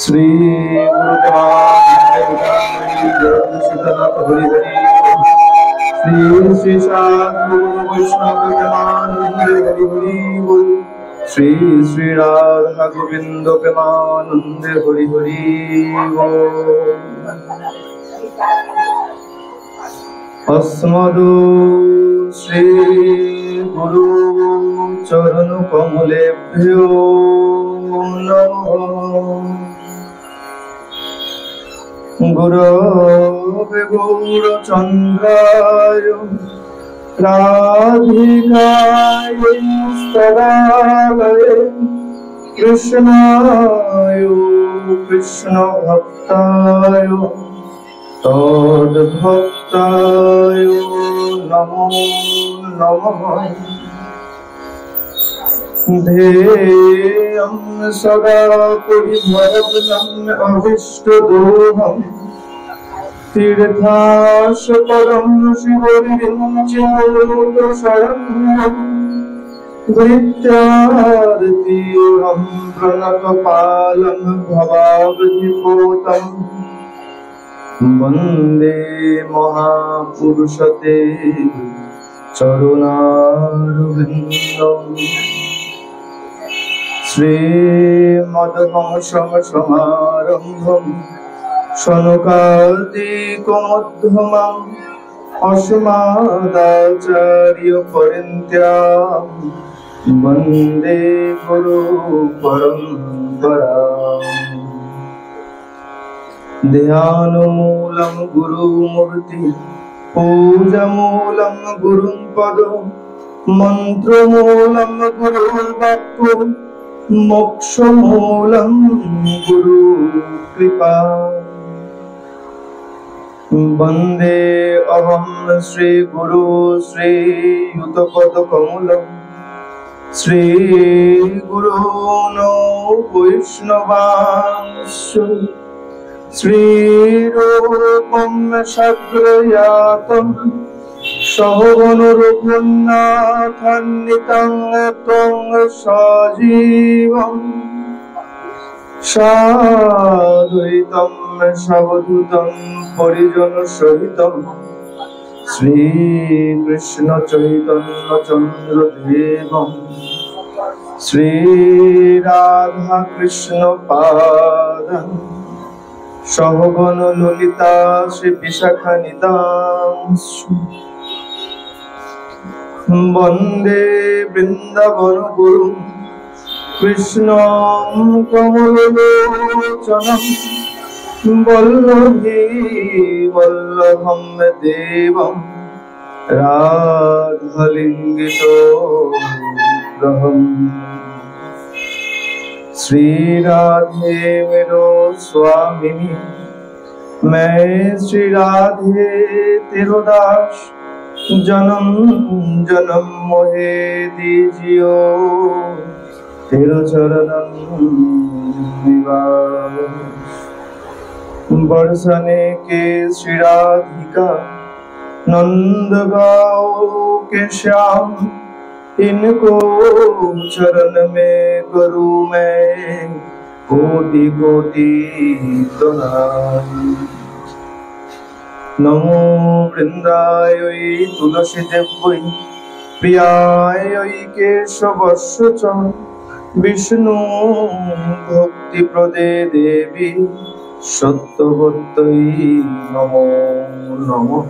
श्री गुरुदेवानंद हरि हरि श्री श्री सद्गुरु वैष्णव प्रेमानंद हरि हरि बोल श्री श्री राधा गोविंद प्रेमानंद हरि हरि बोल अस्मदो श्री गुरु चरण कमलेभ्यो नमः गुरवे गौरचन्द्राय राधिकाय तदालये कृष्णाय कृष्णभक्ताय तद्भक्ताय नमो नमः ध्येयं सदा परिभवनम् अभीष्टदोहम् तीर्थास्पदं शिवलिङ्गशरणं धृत्यार्तिहं प्रणतपालं भवाब्धिपोतम् वन्दे महापुरुषते चरुणारविन्दम् श्रीमद्हंससमारम्भम् शनकादिकमध्यमम् अस्मदाचार्यपर्यन्ताम् वन्दे गुरुपरम्पराम् ध्यानमूलं गुरुमूर्ति पूजमूलं गुरुं पदो मन्त्रमूलं गुरुर्वाक्यो मोक्षमूलं गुरुकृपा वन्दे अहं श्रीगुरु श्रीयुतपदकमलं श्रीगुरूणो वैष्णवांश्च श्रीरूपं शक्रयातं सहगणरघुनाथान्वितं तं सजीवम् साद्वैतं सवधूतं परिजनसहितं श्रीकृष्णचैतन्यचन्द्रदेवं श्रीराधाकृष्णपादं सहगण ललिता श्री विशाखानितांश्च वन्दे वृन्दावन गुरुं कृष्णं कमललोचनं वल्लभी वल्लभं देवं राधालिङ्गितो ग्रहम् श्री राधे मेरो स्वामिनी मैं श्री राधे तेरो दास जन्म जन्म मोहे दीजियो तेरो चरणन निवास बरसने के श्री राधिका नंद गाओ के श्याम इनको चरण में करूं मैं कोटि कोटि प्रणाम नमो वृंदाय तुलसी देव्यै प्रियाय केशवस्य च विष्णु भक्ति प्रदे देवी सत्यवत्यै नमो नमः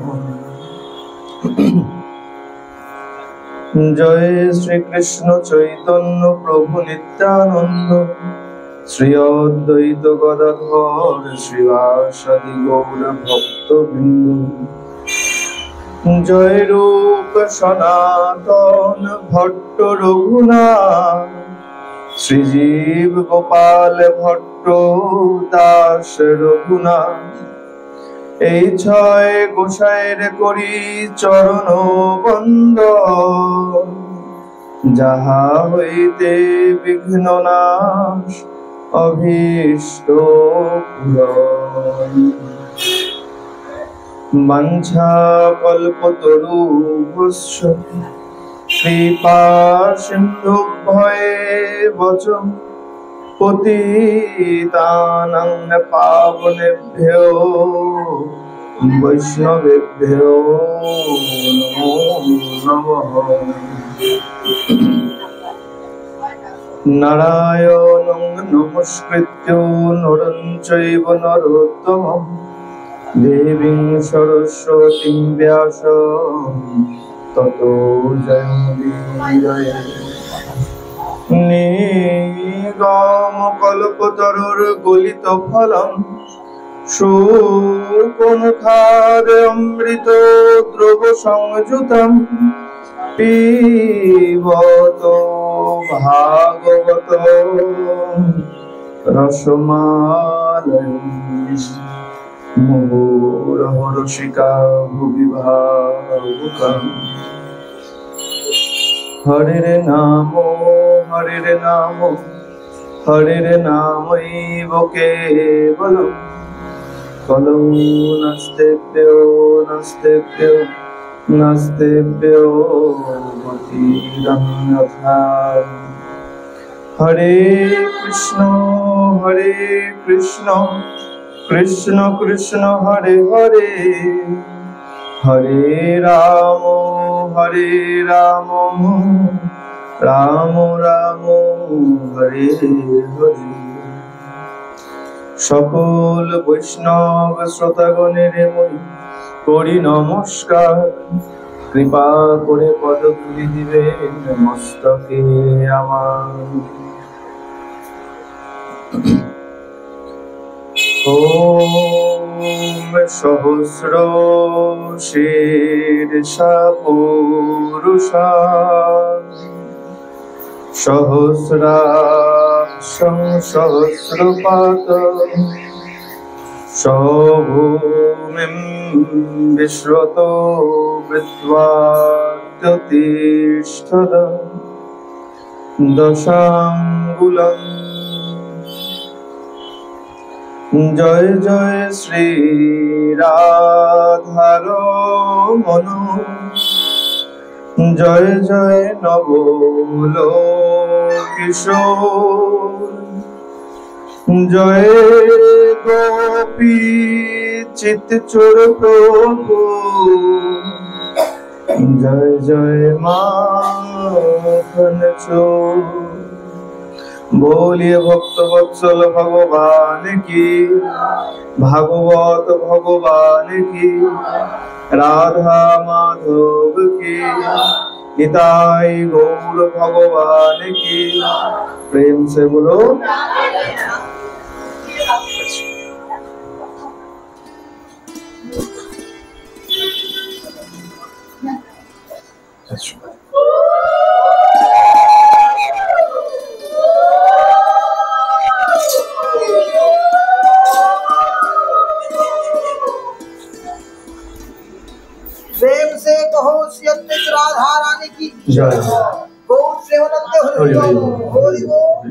जय श्री कृष्ण चैतन्य प्रभु नित्यानंद श्री अद्वैत गदाधर श्रीवासादि गौर भक्तवृंद जय रूप सनातन भट्ट रघुनाथ श्रीजीव गोपाल भट्ट दास रघुनाथ এই ছয় গোসাইর করি চরণ বন্দ যাহা হইতে বিঘ্ন নাশ অভীষ্ট পূরণ বাঞ্ছা কল্পতরুভ্যশ্চ কৃপা সিন্ধুভ্যেব চ পতিতানাং পাবনেভ্যো বৈষ্ণবেভ্যো নমো নমঃ। নারায়ণং নমস্কৃত্য নরং চৈব নরোত্তমং দেবীং সরস্বতীং ব্যাসং ততো জয়মুদীরয়ে। নিগম কল্পতরুর গলিত ফলম শুকমুখাদ অমৃত দ্রব সংযুতম পিবত ভাগবত রসমালয়ং মুহুরহরসিকা ভুবি ভাবুকং। হরের নাম হরের নাম হরের নামৈব কেবলম কলৌ নাস্তেভ্যো নাস্তেভ্যো নাস্তেভ্যো গতিরন্যথা। হরে কৃষ্ণ কৃষ্ণ কৃষ্ণ হরে হরে হরে রাম রাম রাম হরে হরে। সকল বৈষ্ণব শ্রোতাগণের মই করি নমস্কার। কৃপা করে পদধূলি দিবেন মস্তকে আমার। ওম সহস্র শীর্ষা পুরুষা সহস্রাক্ষং সহস্রপাত সভূমিং বিশ্বতো বৃত্ত্বাত্যতিষ্ঠত দশাঙ্গুলং। জয় জয় শ্রী রাধার মনো জয় জয় নবল কিশোর জয় গোপী চিত্তচোর প্রভু জয় জয় মাখন চোর। बोलिए भक्त वत्सल भगवान की भागवत भगवान की राधा माधव की निताई गौर भगवान की। प्रेम से बोलो। प्रेम से कहो श्री राधा रानी की जय। गौर प्रेमानंद हरि बोल हरि बोल।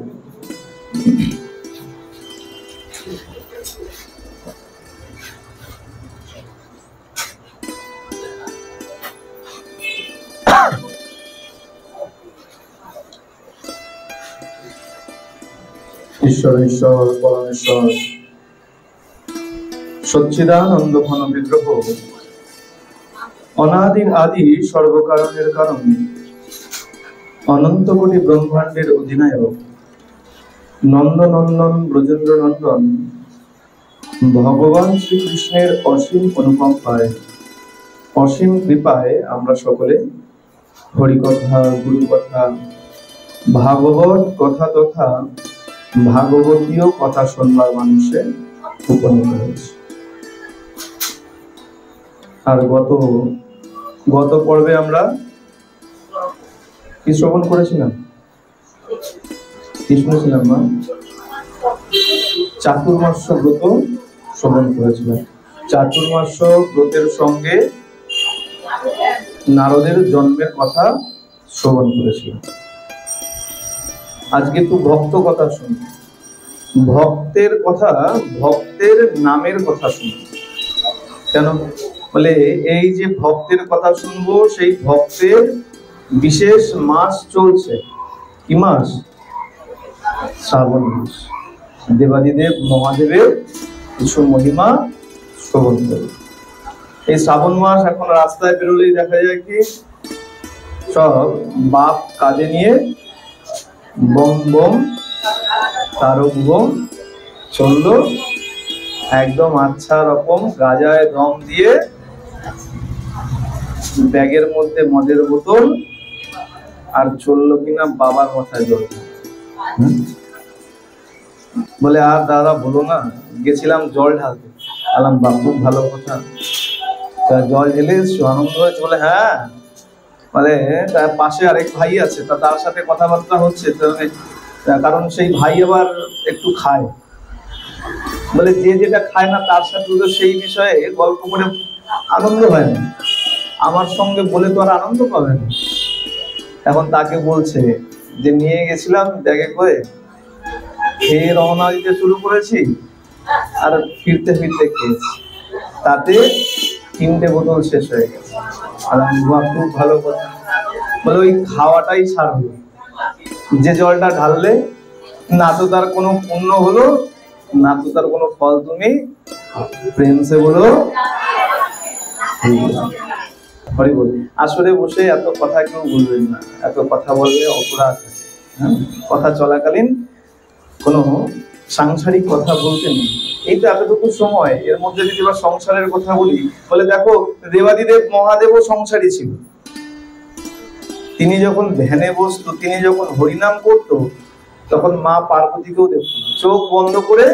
ঈশ্বর ঈশ্বর পরমেশ্বর সচ্চিদানন্দ ঘন বিগ্রহ অনাদির আদি সর্বকারণের কারণ অনন্ত কোটি ব্রহ্মাণ্ডের অধিনায়ক নন্দনন্দন ব্রজেন্দ্র নন্দন ভগবান শ্রীকৃষ্ণের অসীম অনুকম্পায় অসীম কৃপায় আমরা সকলে হরিকথা গুরুকথা ভাগবত কথা তথা ভাগবতীয় কথা শুনবার মানুষে উপনীত হয়েছে। আর গত পর্বে আমরা কি শ্রবণ করেছিলাম? কি শুনেছিলাম মা? চাতুর্মাস্য ব্রত শ্রবণ করেছিলাম। চাতুর্মাস্য ব্রতের সঙ্গে নারদের জন্মের কথা শ্রবণ করেছিলাম। আজকে একটু ভক্ত কথা শুনি। ভক্তের কথা, ভক্তের নামের কথা শুনি। কেন বলে এই যে ভক্তের কথা শুনবো, সেই ভক্তের বিশেষ মাস চলছে। কি মাস? শ্রাবণ মাস, দেবাদিদেব মহাদেবের কিছু মহিমা শ্রবণ করে। এই শ্রাবণ মাস এখন রাস্তায় বেরোলেই দেখা যায় কি সব বাপ কাঁধে নিয়ে বম বম তারক বম চললো, একদম আচ্ছা রকম গাজায় দম দিয়ে, ব্যাগের মধ্যে মদের বোতল, আর চললো কিনা বাবার মাথায় জল। বলে আর দাদা বলো না, গেছিলাম জল ঢালতে। আলাম বা খুব ভালো কথা, জল ঢেলে এসছো, আনন্দ হয়েছে? বলে হ্যাঁ, মানে তার পাশে আরেক ভাই আছে, তার সাথে কথাবার্তা হচ্ছে, কারণ সেই ভাই আবার একটু খায়। বলে যে যেটা খায় না তার সাথে সেই বিষয়ে গল্প করে আনন্দ হয় না, আমার সঙ্গে বলে তো আর আনন্দ পাবে না। এখন তাকে বলছে যে নিয়ে গেছিলাম ব্যাগে করে, খেয়ে রওনা দিতে শুরু করেছি, আর ফিরতে ফিরতে খেয়েছি, তাতে 3টে বোতল শেষ হয়ে গেছে। আর আমি খুব ভালো কথা। বলে ওই খাওয়াটাই ছাড়লো, যে জলটা ঢাললে না তো তার কোনো পুণ্য হলো, না তো তার কোনো ফল। তুমি প্রেমসে বলো হরি বল। আসরে বসে এত কথা কেউ বলবেন না, এত কথা বললে অপরাধ। কথা চলাকালীন কোনো সাংসারিক কথা বলতে নেই। এই তো এতটুকু সময়, এর মধ্যে যদি বা সংসারের কথা বলি, বলে দেখো দেবাদিদেব মহাদেবও সংসারী ছিল। তিনি যখন ধ্যানে বসতো, তিনি যখন হরিনাম করতো, তখন মা পার্বতীকেও দেখতো না, চোখ বন্ধ করে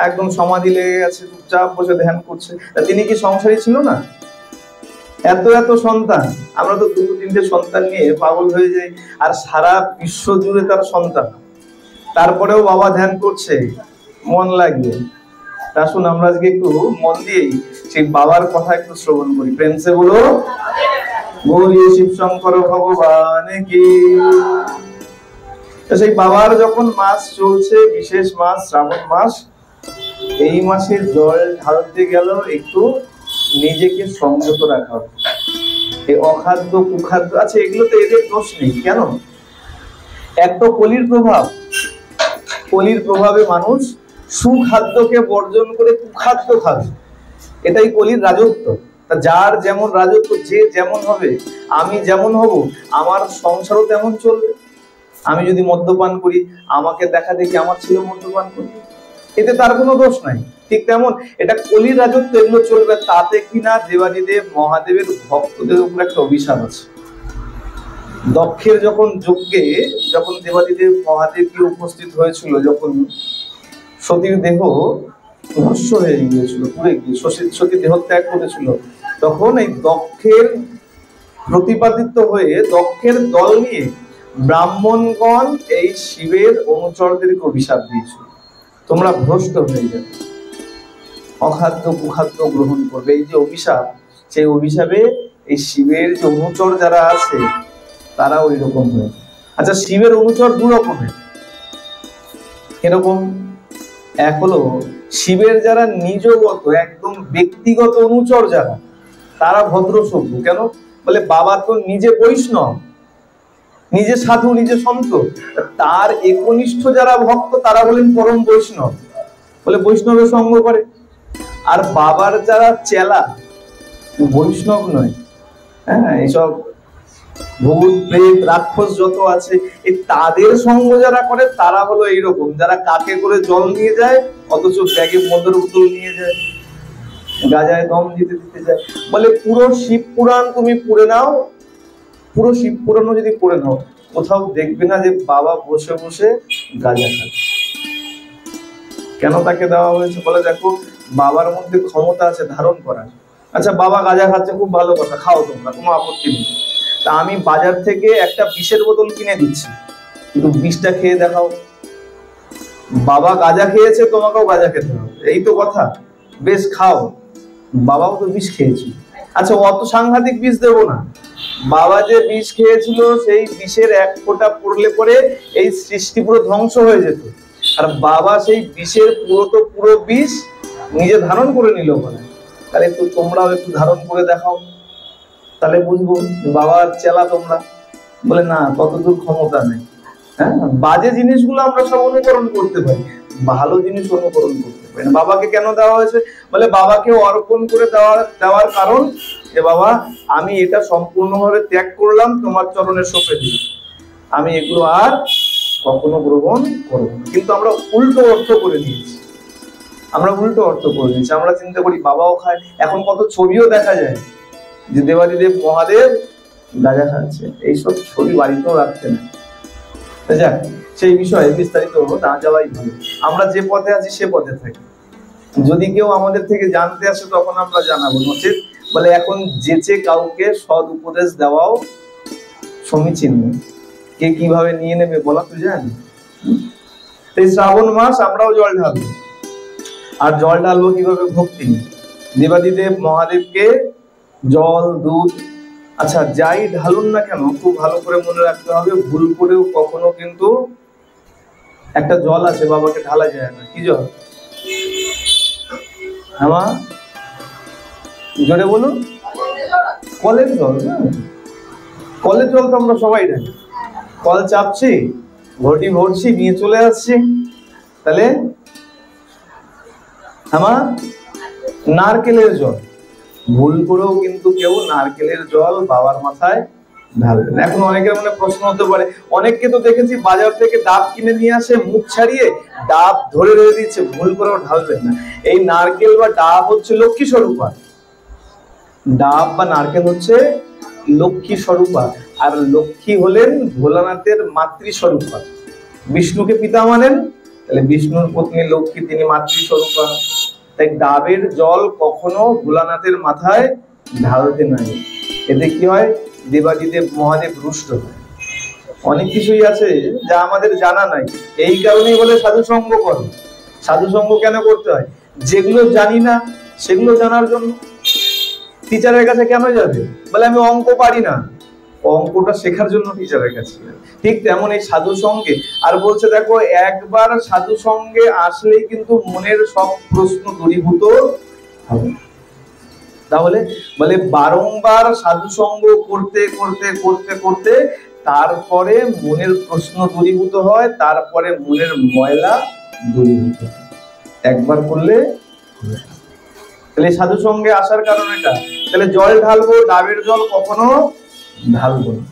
একদম সমাধি লেগে গেছে, চুপচাপ বসে ধ্যান করছে। তিনি কি সংসারী ছিল না? এত এত সন্তান, আমরা তো 2-3টে সন্তান নিয়ে পাগল হয়ে যাই, আর সারা বিশ্ব জুড়ে তার সন্তান, তারপরেও বাবা ধ্যান করছে মন লাগিয়ে। আসুন আমরা আজকে একটু মন দিয়েই সেই বাবার কথা একটু শ্রবণ করি। প্রেমসে বলো বলিয়ে শিব শঙ্কর ভগবান কি। সেই বাবার যখন মাস চলছে, বিশেষ মাস শ্রাবণ মাস, এই মাসে জল ঢালতে গেল একটু নিজেকে সংযত রাখা হবে। এই অখাদ্য কুখাদ্য আছে, এগুলো তো এদের দোষ নেই। কেন? এক তো কলির প্রভাব, কলির প্রভাবে মানুষ সুখাদ্যকে বর্জন করে কুখাদ্য খাবে, এটাই কলির রাজত্ব। যার যেমন রাজত্ব, যে যেমন হবে, আমি যেমন হব, আমার সংসারও তেমন চলবে। আমি যদি মদ্যপান করি, আমাকে দেখা দেখি আমার ছেলে মদ্যপান করবে, এতে তার কোনো দোষ নাই। ঠিক তেমন এটা কলির রাজত্ব, এগুলো চলবে। তাতে কিনা দেবাদিদেব মহাদেবের ভক্তদের উপর একটা অভিশাপ আছে। দক্ষের যখন যজ্ঞে, যখন দেবাদিদেব মহাদেব কি উপস্থিত হয়েছিল, যখন সতীর দেহ ভস্ম হয়ে গিয়েছিল, পুড়ে গিয়ে সতী দেহ ত্যাগ করেছিল, তখন এই দক্ষের প্রতিপাদিত হয়ে দক্ষের দল নিয়ে ব্রাহ্মণগণ এই শিবের অনুচরদেরকে অভিশাপ দিয়েছিল, তোমরা ভ্রষ্ট হয়ে যাবে, অখাদ্য কুখাদ্য গ্রহণ করবে। এই যে অভিশাপ, সেই অভিশাপে এই শিবের যে অনুচর যারা আছে তারা ওই রকম হয়। আচ্ছা, শিবের অনুচর 2 রকমের। এরকম এক হলো শিবের যারা নিজগত একদম ব্যক্তিগত অনুচর যারা, তারা ভদ্র সভ্য। কেন? বলে বাবা তো নিজে বৈষ্ণব, নিজে সাধু, নিজে সন্ত, তার একনিষ্ঠ যারা ভক্ত তারা বলেন পরম বৈষ্ণব, বলে বৈষ্ণবের সঙ্গ করে। আর বাবার যারা চেলা, বৈষ্ণব নয়, হ্যাঁ, এইসব ভূত প্রেত রাক্ষস যত আছে, এই তাদের সঙ্গ যারা করে তারা হলো এইরকম, যারা কাকে করে জল নিয়ে যায়, অথচ ব্যাগে মদের বোতল নিয়ে যায়, গাজায় দম দিতে দিতে যায়। বলে পুরো শিব পুরাণ তুমি পড়ে নাও, পুরো শিব পুরাণও যদি পড়ে নাও, কোথাও দেখবে না যে বাবা বসে বসে গাঁজা খাচ্ছে। কেন তাকে দেওয়া হয়েছে? বলে দেখো বাবার মধ্যে ক্ষমতা আছে ধারণ করার। আচ্ছা, বাবা গাঁজা খাচ্ছে, খুব ভালো কথা, খাও তোমরা, কোনো আপত্তি নেই। তা আমি বাজার থেকে একটা বিষের বোতল কিনে দিচ্ছি, কিন্তু বিষটা খেয়ে দেখাও। বাবা গাঁজা খেয়েছে, তোমাকেও গাঁজা খেতে হবে, এই তো কথা। বেশ খাও, বাবাও তো বিষ খেয়েছিল। আচ্ছা, অত সাংঘাতিক বিষ দেবো না, বাবা যে বিষ খেয়েছিল সেই বিষের 1 ফোঁটা পড়লে পরে এই সৃষ্টি পুরো ধ্বংস হয়ে যেত, আর বাবা সেই বিষের পুরো বিষ নিজে ধারণ করে নিল। বলে তাহলে একটু তোমরাও একটু ধারণ করে দেখাও, তাহলে বুঝবো বাবার চেলা তোমরা। বলে না, ততদূর ক্ষমতা নেই। হ্যাঁ, বাজে জিনিসগুলো আমরা সব অনুকরণ করতে পারি, ভালো জিনিস অনুকরণ করতে পারি না। বাবাকে কেন দেওয়া হয়েছে? বলে বাবাকে অর্পণ করে দেওয়ার কারণ যে বাবা আমি এটা সম্পূর্ণভাবে ত্যাগ করলাম, তোমার চরণে সঁপে দিই, আমি এগুলো আর কখনো গ্রহণ করবো না। কিন্তু আমরা উল্টো অর্থ করে দিয়েছি, আমরা চিন্তা করি বাবাও খায়। এখন কত ছবিও দেখা যায় যে দেবাদিদেব মহাদেব গাঁজা খাচ্ছে, এইসব ছবি বাড়িতেও রাখতে না। যাক, সেই বিষয়ে বিস্তারিত না যাওয়াই ভালো। আমরা যে পথে আছি সে পথে থাকি। যদি কেউ আমাদের থেকে জানতে আসে তখন আমরা জানাবো, নচেত বলে এখন যেচে কাউকে সৎ উপদেশ দেওয়াও সমীচীন নয়। কে কিভাবে নিয়ে নেবে বলা তো যায় না। এই শ্রাবণ মাস আমরাও জল ঢালবো, আর জল ঢালবো কিভাবে? ভক্তি। দেবাদিদেব মহাদেবকে জল, দুধ, আচ্ছা যাই ঢালুন না কেন খুব ভালো করে মনে রাখতে হবে, ভুল করেও কখনো কিন্তু একটা জল আছে বাবাকে ঢালা যায় না। কি জল? হ্যাঁ জোরে বলুন। কলের জল। কলের জল তো আমরা সবাই ঢালি, কল চাপছি, ঘটি ভরছি, নিয়ে চলে আসছি। তাহলে আমার নারকেলের জল, ভুল করেও কিন্তু কেউ নারকেলের জল বাবার মাথায় ঢালবে না। এখন অনেকের মনে প্রশ্ন হতে পারে, অনেককে তো দেখেছি বাজার থেকে ডাব কিনে নিয়ে আসে, মুখ ছাড়িয়ে ডাব ধরে রেখে দিচ্ছে, ভুল করেও ঢালবেন না। এই নারকেল বা ডাব হচ্ছে লক্ষ্মী স্বরূপা, ডাব বা নারকেল হচ্ছে লক্ষ্মী স্বরূপা, আর লক্ষ্মী হলেন ভোলানাথের মাতৃ স্বরূপা। বিষ্ণুকে পিতা মানেন, তাহলে বিষ্ণুর পত্নী লক্ষ্মী, তিনি মাতৃ স্বরূপা। তাই ডাবের জল কখনো ভোলানাথের মাথায় ঢালতে নাই। এতে কি হয়? দেবাদিদেব মহাদেব রুষ্ট হয়। অনেক কিছুই আছে যা আমাদের জানা নাই, এই কারণেই বলে সাধু সঙ্গ করো। সাধু সঙ্গ কেন করতে হয়? যেগুলো জানি না সেগুলো জানার জন্য। টিচারের কাছে কেন যাবে? বলে আমি অঙ্ক পারি না, অঙ্কটা শেখার জন্য টিচারের কাছে। ঠিক তেমন এই সাধু সঙ্গে, আর বলছে দেখো একবার সাধু সঙ্গে আসলেই কিন্তু মনের সব প্রশ্ন দূরীভূত হবে। তাহলে বলে বারংবার সাধু সঙ্গ করতে করতে করতে করতে তারপরে মনের প্রশ্ন দূরীভূত হয়, তারপরে মনের ময়লা দূরীভূত হয়। একবার করলে তাহলে সাধু সঙ্গে আসার কারণ এটা। তাহলে জল ঢালবো, ডাবের জল কখনো ঢালবো না,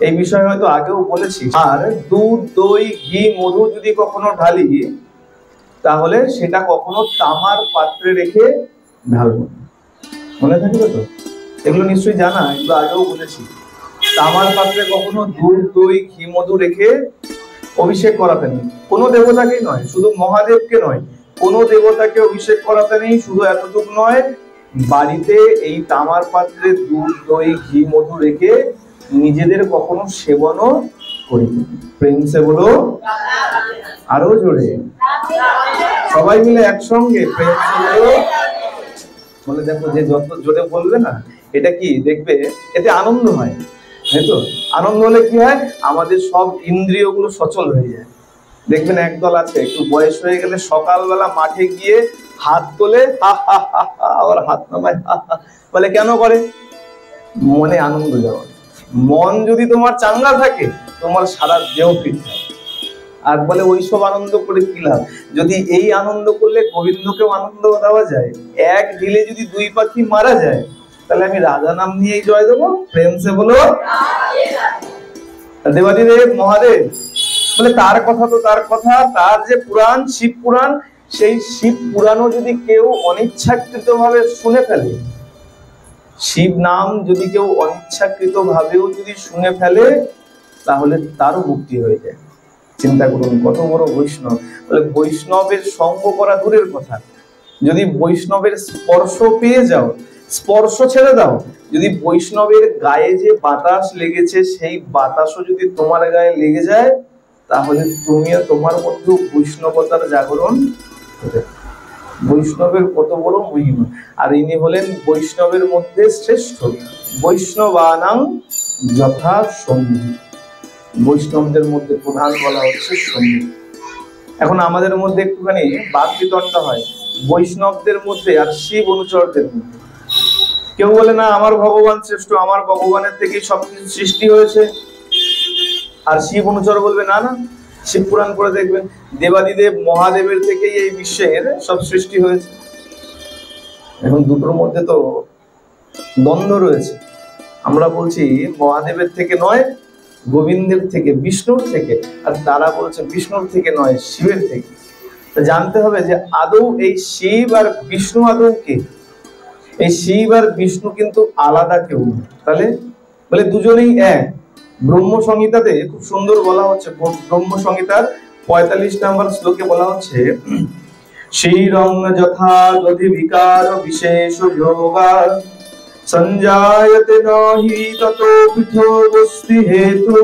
এই বিষয়ে হয়তো আগেও বলেছি। আর দুধ, দই, ঘি, মধু যদি কখনো ঢালি তাহলে সেটা কখনো তামার পাত্রে রেখে ঢালবো না। মনে থাকবে তো? এগুলো নিশ্চয়ই জানা, এগুলো আগেও বলেছি। তামার পাত্রে কখনো দুধ, দই, ঘি, মধু রেখে অভিষেক করাতে নেই। কোনো দেবতাকেই নয়, শুধু মহাদেবকে নয়, কোনো দেবতাকে অভিষেক করাতে নেই। শুধু এতটুকু নয়, বাড়িতে এই তামার পাত্রে দুধ, দই, ঘি, মধু রেখে নিজেদের কখনো সেবনও করি। প্রেমসে বলো, আরো জোরে, সবাই মিলে একসঙ্গে প্রেমসে বলো। বলে দেখো, যে যত জোরে বলবে না, এটা কি দেখবে এতে আনন্দ হয়, তাই তো? আনন্দ হলে কি হয়? আমাদের সব ইন্দ্রিয়গুলো সচল হয়ে যায়। দেখবেন একদল আছে একটু বয়স হয়ে গেলে সকালবেলা মাঠে গিয়ে হাত তোলে, আবার হাত নামায়, বলে কেন করে? মনে আনন্দ যাওয়া। মন যদি তোমার চাঙ্গা থাকে, তোমার সারা দেহ ফিট থাকে। আর বলে ওইসব আনন্দ করে কি লাভ? যদি এই আনন্দ করলে গোবিন্দকেও আনন্দ দেওয়া যায়, এক ঢিলে যদি দুই পাখি মারা যায়, তাহলে আমি রাধা নাম নিয়েই জয় দেবো। প্রেমসে বলো। দেবাদিদেব মহাদেব বলে তার কথা তো তার কথা, তার যে পুরাণ, শিব পুরাণ, সেই শিব পুরাণও যদি কেউ অনিচ্ছাকৃত ভাবে শুনে ফেলে, শিব নাম যদি কেউ অনিচ্ছাকৃত ভাবেও যদি শুনে ফেলে, তাহলে তারও মুক্তি হয়ে যায়। চিন্তা করুন কত বড় বৈষ্ণব। বলে বৈষ্ণবের সঙ্গ করা দূরের কথা, যদি বৈষ্ণবের স্পর্শ পেয়ে যাও, স্পর্শ ছেড়ে দাও, যদি বৈষ্ণবের গায়ে যে বাতাস লেগেছে সেই বাতাসও যদি তোমার গায়ে লেগে যায়, তাহলে তুমিও তোমার মধ্যে বৈষ্ণবতার জাগরণ হবে। বৈষ্ণবের কত বড় মহিমা। আর ইনি হলেন বৈষ্ণবের মধ্যে শ্রেষ্ঠ, বৈষ্ণবানাং যথা সন্ধি। বৈষ্ণবদের মধ্যে প্রধান বলা হচ্ছে সন্ধি। এখন আমাদের মধ্যে একটুখানি বাদ বিতণ্ডা হয় বৈষ্ণবদের মধ্যে আর শিব অনুচরদের মধ্যে। কেউ বলে না আমার ভগবান শ্রেষ্ঠ, আমার ভগবানের থেকে সবকিছু সৃষ্টি হয়েছে। আর শিব অনুচর বলবে না না, শিব পুরাণ করে দেখবেন দেবাদিদেব মহাদেবের থেকেই এই বিশ্বের সব সৃষ্টি হয়েছে। এখন দুটোর মধ্যে তো দ্বন্দ্ব রয়েছে। আমরা বলছি মহাদেবের থেকে নয়, গোবিন্দের থেকে, বিষ্ণুর থেকে, আর তারা বলছে বিষ্ণুর থেকে নয়, শিবের থেকে। জানতে হবে যে আদৌ এই শিব আর বিষ্ণু আদৌ কে? এই শিব আর বিষ্ণু কিন্তু আলাদা কেউ না। তাহলে বলে দুজনেই এক। ব্রহ্ম সংহিতাতে খুব সুন্দর বলা হচ্ছে, ব্রহ্ম সংহিতার 45 নম্বর শ্লোকে বলা হচ্ছে, শ্রীরং যথা গতি বিকার বিশেষ যোগা সঞ্জায়তে নাহি ততো পৃথগস্তি হেতু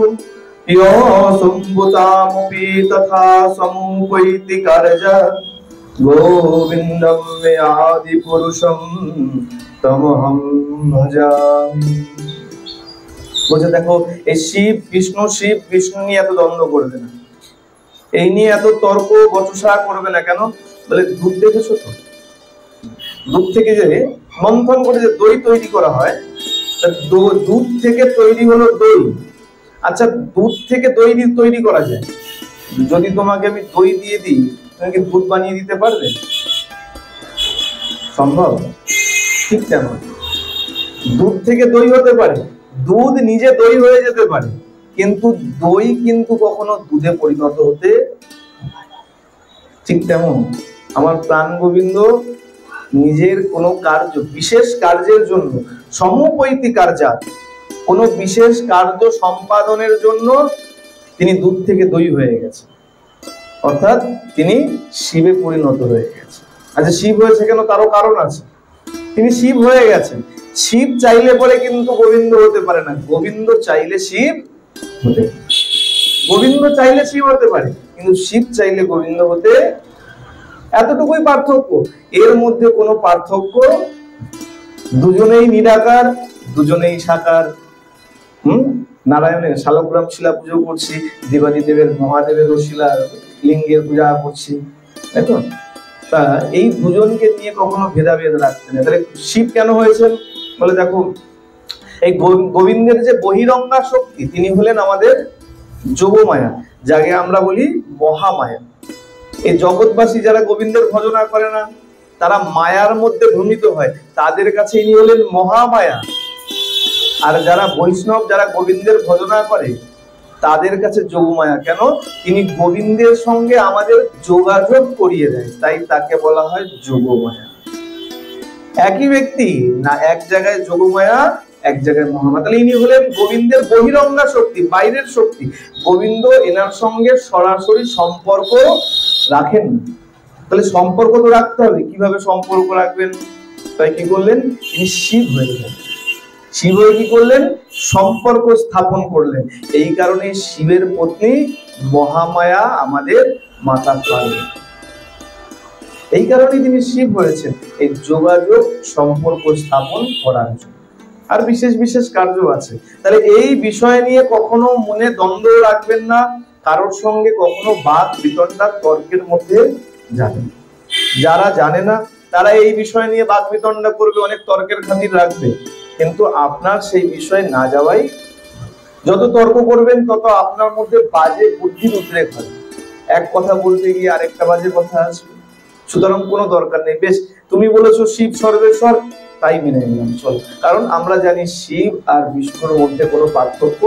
ইয়ো সম্ভূতামপি তথা সমুপৈতি কার্যা গোবিন্দম মে আদি পুরুষম তমহং ভজামি। বলছে দেখো এই শিব বিষ্ণু নিয়ে এত দ্বন্দ্ব করবে না, এই নিয়ে এত তর্ক বচসা করবে না। কেন? বলে দুধ দেখেছো তো, দুধ থেকে যে মন্থন করে যে দই তৈরি করা হয়, দুধ থেকে তৈরি হলো দই। আচ্ছা, দুধ থেকে দই তৈরি করা যায়, যদি তোমাকে আমি দই দিয়ে দিই, তুমি কি দুধ বানিয়ে দিতে পারবে? সম্ভব? ঠিক তেমন দুধ থেকে দই হতে পারে, দুধ নিজে দই হয়ে যেতে পারে, কিন্তু দই কিন্তু কখনো দুধে পরিণত হতে। ঠিক তেমন আমার প্রাণ গোবিন্দ নিজের কোনো কার্য, বিশেষ কার্যের জন্য, সমুপৈতি কার্যা, কোনো বিশেষ কার্য সম্পাদনের জন্য তিনি দুধ থেকে দই হয়ে গেছে, অর্থাৎ তিনি শিবে পরিণত হয়ে গেছে। আচ্ছা, শিব হয়েছে কেন? তারও কারণ আছে। তিনি শিব হয়ে গেছেন, শিব চাইলে পরে কিন্তু গোবিন্দ হতে পারে না, গোবিন্দ চাইলে শিব হতে পারে। গোবিন্দ চাইলে শিব হতে পারে, কিন্তু শিব চাইলে গোবিন্দ হতে, এতটুকুই পার্থক্য। এর মধ্যে কোনো পার্থক্য, দুজনেই নিরাকার, দুজনেই সাকার। নারায়ণের শালগ্রাম শিলা পুজো করছি, দেবাদিদেবের মহাদেবের শিলা লিঙ্গের পূজা করছি, তাই তো? তা এই দুজনকে নিয়ে কখনো ভেদাভেদ রাখতে নেই। তাহলে শিব কেন হয়েছেন? বলে দেখো এই গোবিন্দের যে বহিরঙ্গা শক্তি, তিনি হলেন আমাদের যোগমায়া, যাকে আমরা বলি মহামায়া। এই জগৎবাসী যারা গোবিন্দের ভজনা করে না, তারা মায়ার মধ্যে ভ্রমিত হয়, তাদের কাছে ইনি হলেন মহামায়া। আর যারা বৈষ্ণব, যারা গোবিন্দের ভজনা করে, তাদের কাছে যোগমায়া। কেন? তিনি গোবিন্দের সঙ্গে আমাদের যোগাযোগ করিয়ে দেয়, তাই তাকে বলা হয় যোগমায়া। একই ব্যক্তি না, এক জায়গায় যোগমায়া, এক জায়গায় মহামায়া। তাহলে ইনি হলেন গোবিন্দের বহিরঙ্গা শক্তি, বাইরের শক্তি। গোবিন্দ এনার সঙ্গে সরাসরি সম্পর্ক রাখেন। তাহলে সম্পর্ক তো রাখতে হবে, কিভাবে সম্পর্ক রাখবেন? তাই কি করলেন? তিনি শিব হয়ে গেলেন। শিব হয়ে কি করলেন? সম্পর্ক স্থাপন করলেন। এই কারণে শিবের পত্নী মহামায়া আমাদের মাতা কালী, এই কারণেই তিনি শিব হয়েছেন, এই যোগাযোগ সম্পর্ক স্থাপন করার জন্য। আর বিশেষ বিশেষ কার্য আছে। তাহলে এই বিষয় নিয়ে কখনো মনে দ্বন্দ্ব রাখবেন না, কারোর সঙ্গে কখনো বাদ বিতণ্ডা তর্কের মধ্যে যাবেন। যারা জানে না তারা এই বিষয় নিয়ে বাদ বিতণ্ডা করবে, অনেক তর্কের খাতির রাখবে, কিন্তু আপনার সেই বিষয়ে না যাওয়াই। যত তর্ক করবেন তত আপনার মধ্যে বাজে বুদ্ধির উদ্রেক হবে, এক কথা বলতে গিয়ে আরেকটা বাজে কথা আসবে। সুতরাং কোনো দরকার নেই। বেশ, তুমি বলেছো শিব সর্বেশ্বর, তাই মেনে নিলাম, চল। কারণ আমরা জানি শিব আর বিষ্ণুর মধ্যে কোনো পার্থক্য।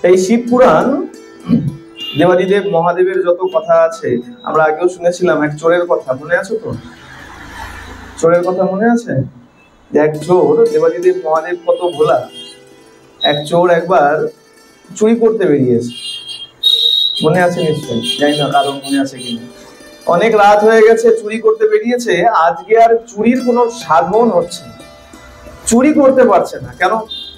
এই শিব পুরাণ, দেবাদিদেব মহাদেবের যত কথা আছে, আমরা আগেও শুনেছিলাম এক চোরের কথা, মনে আছে তো? চোরের কথা মনে আছে? এক চোর, দেবাদিদেব মহাদেব কত ভোলা, এক চোর একবার চুরি করতে বেরিয়েছে, মনে আছে নিশ্চয়ই, জানি না কারণ মনে আছে কিনা। অনেক রাত হয়ে গেছে, চুরি করতে বেরিয়েছে, আজকে আর চুরির কোনো সাধন হচ্ছে না, চুরি করতে পারছে না। কেন?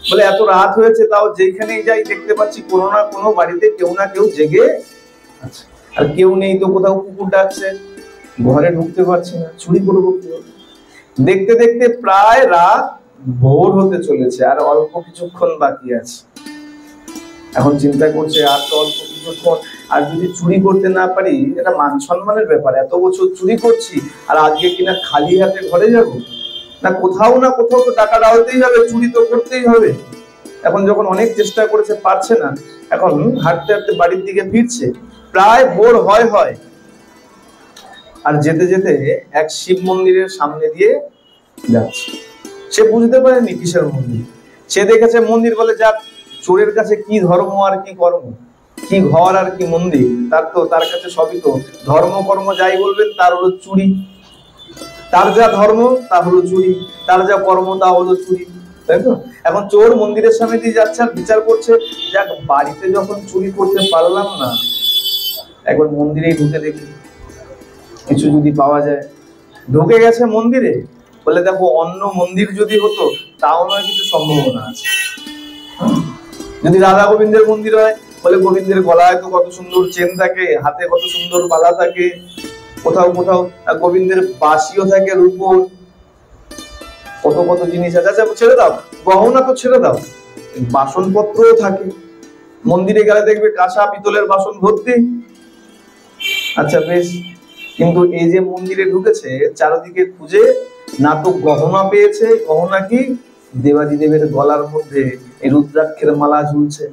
বলে এত রাত হয়েছে, তাও যেখানেই যাই দেখতে পাচ্ছি কোনো না কোনো বাড়িতে কেউ না কেউ জেগে আছে, আর কেউ নেই তো কোথাও কুকুর ডাকছে, ঘরে ঢুকতে পারছে না, চুরি করবো কি? দেখতে দেখতে প্রায় রাত ভোর হতে চলেছে, আর অল্প কিছুক্ষণ বাকি আছে। এখন চিন্তা করছে আর তো অল্প কিছুক্ষণ, আর যদি চুরি করতে না পারি, এটা মান সম্মানের ব্যাপার, এত বছর চুরি করছি, আর আজকে কিনা খালি হাতে ঘরে যাব না, কোথাও তো টাকা রাখতেই হবে, চুরি তো করতেই হবে। এখন যখন অনেক চেষ্টা করেছে, পারছে না, এখন হাঁটতে হাঁটতে বাড়ির দিকে ফিরছে, প্রায় ভোর হয়। আর যেতে যেতে এক শিব মন্দিরের সামনে দিয়ে যাচ্ছে। সে বুঝতে পারেনি কিসের মন্দির। সে দেখেছে মন্দির বলে, যাক, চোরের কাছে কি ধর্ম আর কি কর্ম, কি ঘর আর কি মন্দির, তার কাছে সবই তো ধর্ম কর্ম, যাই বলবেন তার হলো চুরি। তার যা ধর্ম তা হলো চুরি, তার যা কর্ম তা হলো চুরি, তাই তো? এখন চোর মন্দিরের সামনে দিয়ে যাচ্ছে আর বিচার করছে, যাক, বাড়িতে যখন চুরি করতে পারলাম না, একবার মন্দিরেই ঢুকে দেখি কিছু যদি পাওয়া যায়। ঢুকে গেছে মন্দিরে, বলে, দেখো, অন্য মন্দির যদি হতো তাও নয় কিছু সম্ভাবনা আছে। যদি রাধা গোবিন্দের মন্দির হয়, বলে গোবিন্দের গলায় তো কত সুন্দর চেন থাকে, হাতে কত সুন্দর মালা থাকে, কোথাও কোথাও গোবিন্দের বাঁশিও থাকে রূপোর, কত কত জিনিস আছে। আচ্ছা, ছেড়ে দাও, গহনা তো ছেড়ে দাও, বাসনপত্রও থাকে। মন্দিরে গেলে দেখবে কাঁসা পিতলের বাসন ভর্তি। আচ্ছা, বেশ, কিন্তু এই যে মন্দিরে ঢুকেছে, চারিদিকে খুঁজে না তো গহনা পেয়েছে। গহনা কি? দেবাদিদেবের গলার মধ্যে এই রুদ্রাক্ষের মালা ঝুলছে,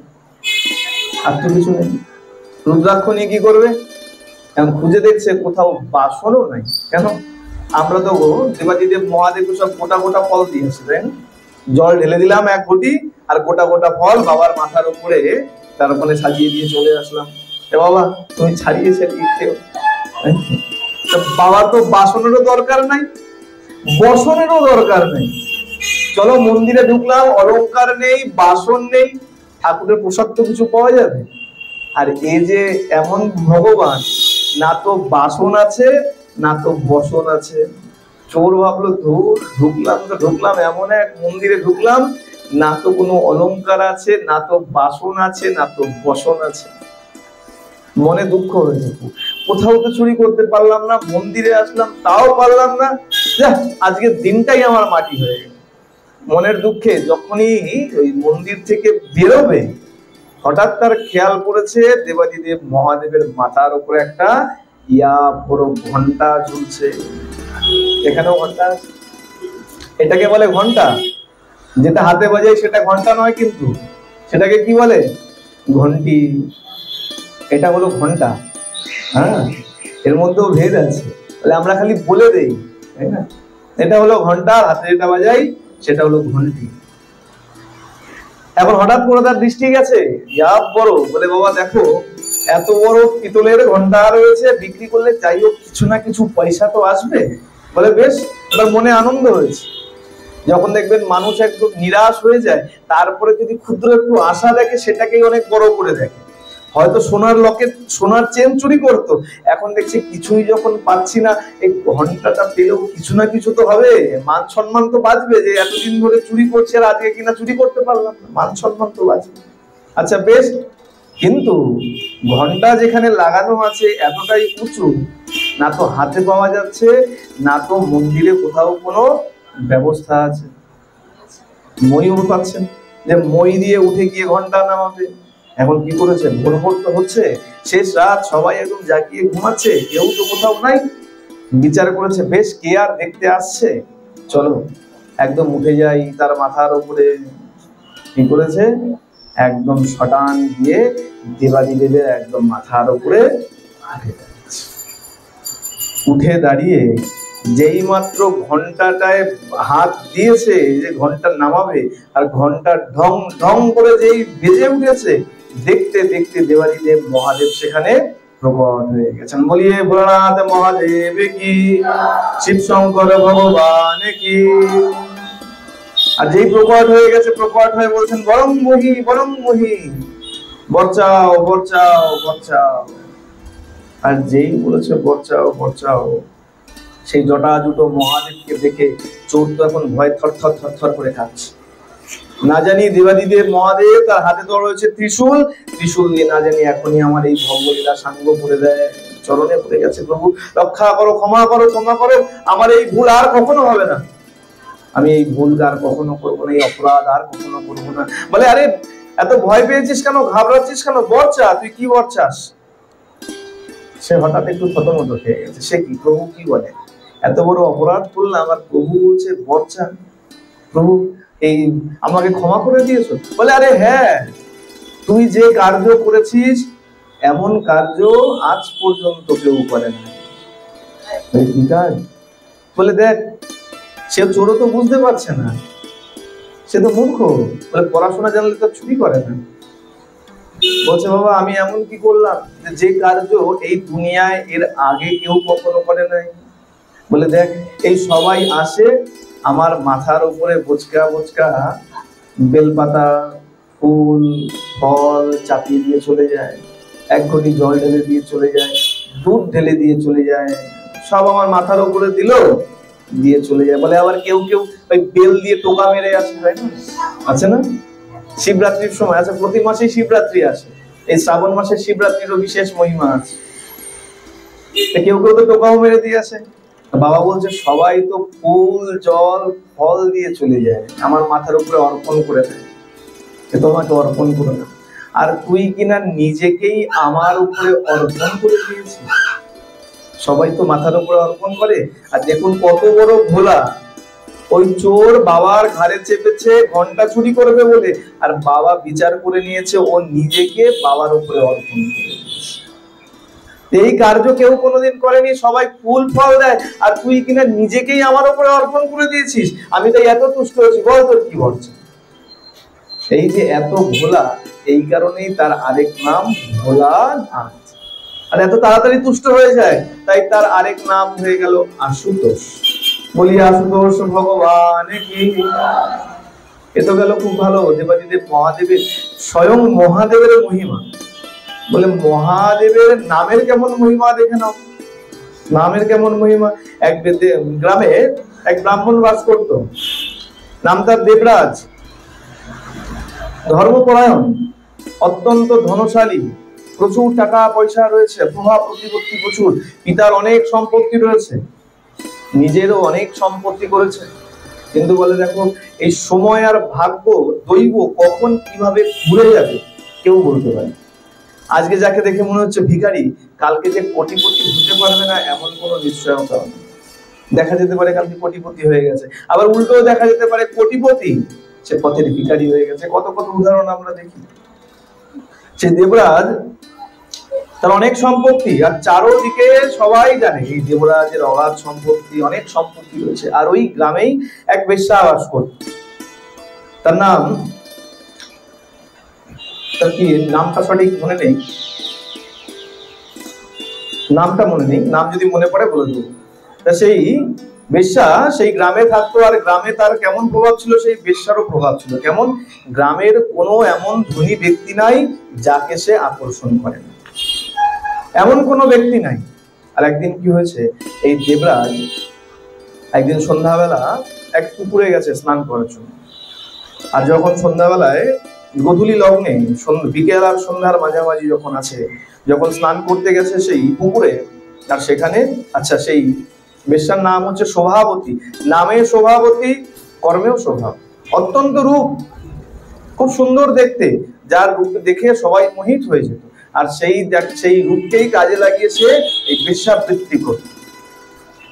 আর তো কিছু নেই। রুদ্রাক্ষ নিয়ে কি করবে? এখন খুঁজে দেখছে, কোথাও বাসনও নাই। কেন? আমরা তো দেবাদিদেব মহাদেবকে সব গোটা গোটা ফল দিয়েছি, তাই না? জল ঢেলে দিলাম এক ঘটি, আর গোটা গোটা ফল বাবার মাথার উপরে তারপরে সাজিয়ে দিয়ে চলে আসলাম। এ বাবা, তুমি ছাড়িয়ে ছাড়িয়ে খেও। বাবার তো বাসনেরও দরকার নাই, বসনেরও দরকার নেই। চলো, মন্দিরে ঢুকলাম, অলংকার নেই, বাসন নেই, ঠাকুরের পোশাক তো কিছু পাওয়া যাবে। আর এই যে এমন ভগবান, না তো বাসন আছে না তো বসন আছে। চোর ভাবলো, ধুর, ঢুকলাম এমন এক মন্দিরে ঢুকলাম, না তো কোনো অলংকার আছে, না তো বাসন আছে, না তো বসন আছে। মনে দুঃখ হয়েছে, কোথাও তো চুরি করতে পারলাম না, মন্দিরে আসলাম তাও পারলাম না, আজকের দিনটাই আমার মাটি হয়ে গেল। মনের দুঃখে যখনই ওই মন্দির থেকে বেরোবে, হঠাৎ তার খেয়াল পড়েছে দেবাদিদেব মহাদেবের মাথার উপরে একটা বড় ঘন্টা ঝুলছে। এখানেও ঘন্টা আছে। এটাকে বলে ঘন্টা। যেটা হাতে বাজায় সেটা ঘন্টা নয়, কিন্তু সেটাকে কি বলে? ঘন্টি। এটা হলো ঘন্টা। হ্যাঁ, এর মধ্যেও ভেদ আছে, বলে আমরা খালি বলে দেই, তাই না? এটা হলো ঘন্টা, হাতে যেটা বাজাই সেটা হলো ঘন্টি। এখন হঠাৎ করে তার দৃষ্টি গেছে, বড়, বলে, বাবা দেখো, এত বড় পিতলের ঘন্টা রয়েছে, বিক্রি করলে যাই হোক কিছু না কিছু পয়সা তো আসবে। বলে, বেশ। এবার মনে আনন্দ হয়েছে। যখন দেখবেন মানুষ একদম নিরাশ হয়ে যায়, তারপরে যদি ক্ষুদ্র একটু আশা দেখে, সেটাকেই অনেক বড় করে দেখে। হয়তো সোনার লকেট, সোনার চেন চুরি করতো, এখন দেখছি কিছুই যখন পাচ্ছি না, এই ঘন্টাটা পেলেও কিছু না কিছু তো হবে, মান সম্মান তো বাঁচবে, যে এতদিন ধরে চুরি করছে আর আজকে কিনা চুরি করতে পারলাম না, মান সম্মান তো বাঁচবে। আচ্ছা, বেশ, কিন্তু ঘন্টা যেখানে লাগানো আছে এতটাই উঁচু, না তো হাতে পাওয়া যাচ্ছে, না তো মন্দিরে কোথাও কোনো ব্যবস্থা আছে। ময়ূর পাচ্ছেন যে মই দিয়ে উঠে গিয়ে ঘন্টা নামাবে। এখন কি করেছে? ভোর ভোর তো হচ্ছে, শেষ রাত, সবাই একদম জাগিয়ে ঘুমাচ্ছে, কেউ তো কোথাও নাই। বিচার করেছে, বেশ, কে আর দেখতে আসছে, চলো একদম উঠে যাই। তার মাথার উপরে কি করেছে? একদম শটান দিয়ে দেবাদিদেবের একদম মাথার উপরে উঠে দাঁড়িয়ে যেই মাত্র ঘন্টাটায় হাত দিয়েছে, যে ঘন্টা নামাবে, আর ঘন্টা ঢং ঢং করে যেই বেজে উঠেছে, দেখতে দেখতে দেবাদিদেব মহাদেব সেখানে প্রকট হয়ে গেছেন। বলিয়ে ভোলানাথ মহাদেব কি, শিব শঙ্কর ভগবান কি। আর যেই প্রকট হয়ে গেছে, প্রকট হয়ে বলছেন, বরং মহি, বরং মহি, বরচাও, বরচাও, বরচাও। আর যেই বলেছে বরচাও, বরচাও, সেই জটা জুটো মহাদেবকে দেখে চোর তো এখন ভয় থরথর থরথর করে কাঁপছে। না জানি দেবাদিদেব মহাদেব, তার হাতে তো রয়েছে ত্রিশূল, ত্রিশূল দিয়ে না জানি এখনই আমার এই ভঙ্গলীলা সাঙ্গ করে দেয়। চরণে পড়ে গেছে, প্রভু রক্ষা করো, ক্ষমা করো, ক্ষমা করো, আমার এই ভুল আর কখনো হবে না, আমি এই ভুল আর কখনো করবো না, এই অপরাধ আর কখনো করবো না। বলে, আরে এত ভয় পেয়েছিস কেন, ঘাবড়াচ্ছিস কেন, বরচা, তুই কি বরচাস? সে হঠাৎ একটু থতমত হয়ে গেছে। সে কি, প্রভু কি বলে? এত বড় অপরাধ করলাম আর প্রভু বলছে বরচা? প্রভু এই আমাকে ক্ষমা করে দিয়েছো? বলে আরে হ্যাঁ, তুই যে কার্য করেছিস এমন কার্য আজ পর্যন্ত কেউ করে না। কি কাজ? বলে দেখ, সে চোরও তো বুঝতে পারছে না, সে তো মূর্খ। বলে পড়াশোনা জানলে তো চুরি করে না। বলছে বাবা আমি এমন কি করলাম যে কার্য এই দুনিয়ায় এর আগে কেউ কখনো করে নাই? বলে দেখ, এই সবাই আসে আমার মাথার উপরে বোচকা বোচকা বেলপাতা, ফুল, ফল চাপিয়ে দিয়ে চলে যায়, এক ঘটি জল ঢেলে দিয়ে চলে যায়, দুধ ঢেলে দিয়ে চলে যায়, সব আমার মাথার উপরে দিল, দিয়ে চলে যায়। বলে আবার কেউ কেউ ওই বেল দিয়ে টোকা মেরে আসে, হয় না? আছে না? শিবরাত্রির সময় আছে, প্রতি মাসেই শিবরাত্রি আসে, এই শ্রাবণ মাসের শিবরাত্রিরও বিশেষ মহিমা আছে। কেউ কেউ তো টোকাও মেরে দিয়ে আসে। বাবা বলছে সবাই তো ফুল, জল, ফল দিয়ে চলে যায়, আমার মাথার উপরে অর্পণ করে দেয়, তোমাকে অর্পণ করে না। আর তুই কিনা নিজেকেই আমার উপরে অর্পণ করে দিয়েছিস। সবাই তো মাথার উপরে অর্পণ করে। আর দেখুন কত বড় ভোলা, ওই চোর বাবার ঘাড়ে চেপেছে ঘন্টা চুরি করবে বলে, আর বাবা বিচার করে নিয়েছে ও নিজেকে বাবার উপরে অর্পণ করে। এই কার্য কেউ কোনোদিন করেনি, সবাই ফুল ফল দেয়, আর তুই কিনা নিজেকেই আমার উপরে অর্পণ করে দিয়েছিস। আমি তাই এত তুষ্ট হয়েছি, বল তোর কি বলছে? এই যে এত ভোলা, এই কারণেই তার আরেক নাম ভোলানাথ। আর এত তাড়াতাড়ি তুষ্ট হয়ে যায়, তাই তার আরেক নাম হয়ে গেল আশুতোষ। বলি আশুতোষ ভগবান কি। এ তো গেল খুব ভালো দেবাদিদেব মহাদেবের, স্বয়ং মহাদেবের মহিমা। বলে মহাদেবের নামের কেমন মহিমা দেখে নাও। নামের কেমন মহিমা। এক গ্রামে এক ব্রাহ্মণ বাস করত, নাম তার দেবরাজ। ধর্মপরায়ণ, অত্যন্ত ধনশালী, প্রচুর টাকা পয়সা রয়েছে, প্রভাব প্রতিপত্তি প্রচুর, পিতার অনেক সম্পত্তি রয়েছে, নিজেরও অনেক সম্পত্তি করেছে। কিন্তু বলে দেখো, এই সময় আর ভাগ্য দৈব কখন কিভাবে ঘুরে যাবে কেউ বলতে পারে। আজকে যাকে দেখে মনে হচ্ছে ভিখারি, কালকে যে কোটিপতি হতে পারবে না এমন কোনো নিশ্চয়তা নেই। দেখা যেতে পারে কালকে কোটিপতি হয়ে গেছে, আবার উল্টোও দেখা যেতে পারে কোটিপতি সে পথের ভিখারি হয়ে গেছে। কত কত উদাহরণ আমরা দেখি। সে দেবরাজ, তার অনেক সম্পত্তি, আর চারোদিকে সবাই জানে এই দেবরাজের অগাধ সম্পত্তি, অনেক সম্পত্তি রয়েছে। আর ওই গ্রামেই এক বেশ্যা বাস করত, তার নাম, তার কি নামটা সঠিক মনে নেই, নামটা মনে নেই, নাম যদি মনে পড়ে বলে দেবো। তা সেই বেশ্যা সেই গ্রামে থাকতো, আর গ্রামে তার কেমন প্রভাব ছিল, সেই বেশ্যারও প্রভাব ছিল। কেমন? গ্রামের কোনো এমন ধনী ব্যক্তি নাই যাকে সে আকর্ষণ করে না, এমন কোনো ব্যক্তি নাই। আর একদিন কি হয়েছে, এই দেবরাজ একদিন সন্ধ্যাবেলা এক পুকুরে গেছে স্নান করার জন্য। আর যখন সন্ধ্যাবেলায় গোধূলি লগ্নে, বিকেল আর সন্ধ্যার মাঝামাঝি যখন আছে, যখন স্নান করতে গেছে সেই পুকুরে, আর সেখানে, আচ্ছা সেই বেশ্যার নাম হচ্ছে শোভাবতী। নামে শোভাবতী, কর্মেও শোভা, অত্যন্ত রূপ, খুব সুন্দর দেখতে, যার রূপ দেখে সবাই মোহিত হয়ে যেত। আর সেই রূপকেই কাজে লাগিয়েছে এই বেশ্যাবৃত্তি করতে।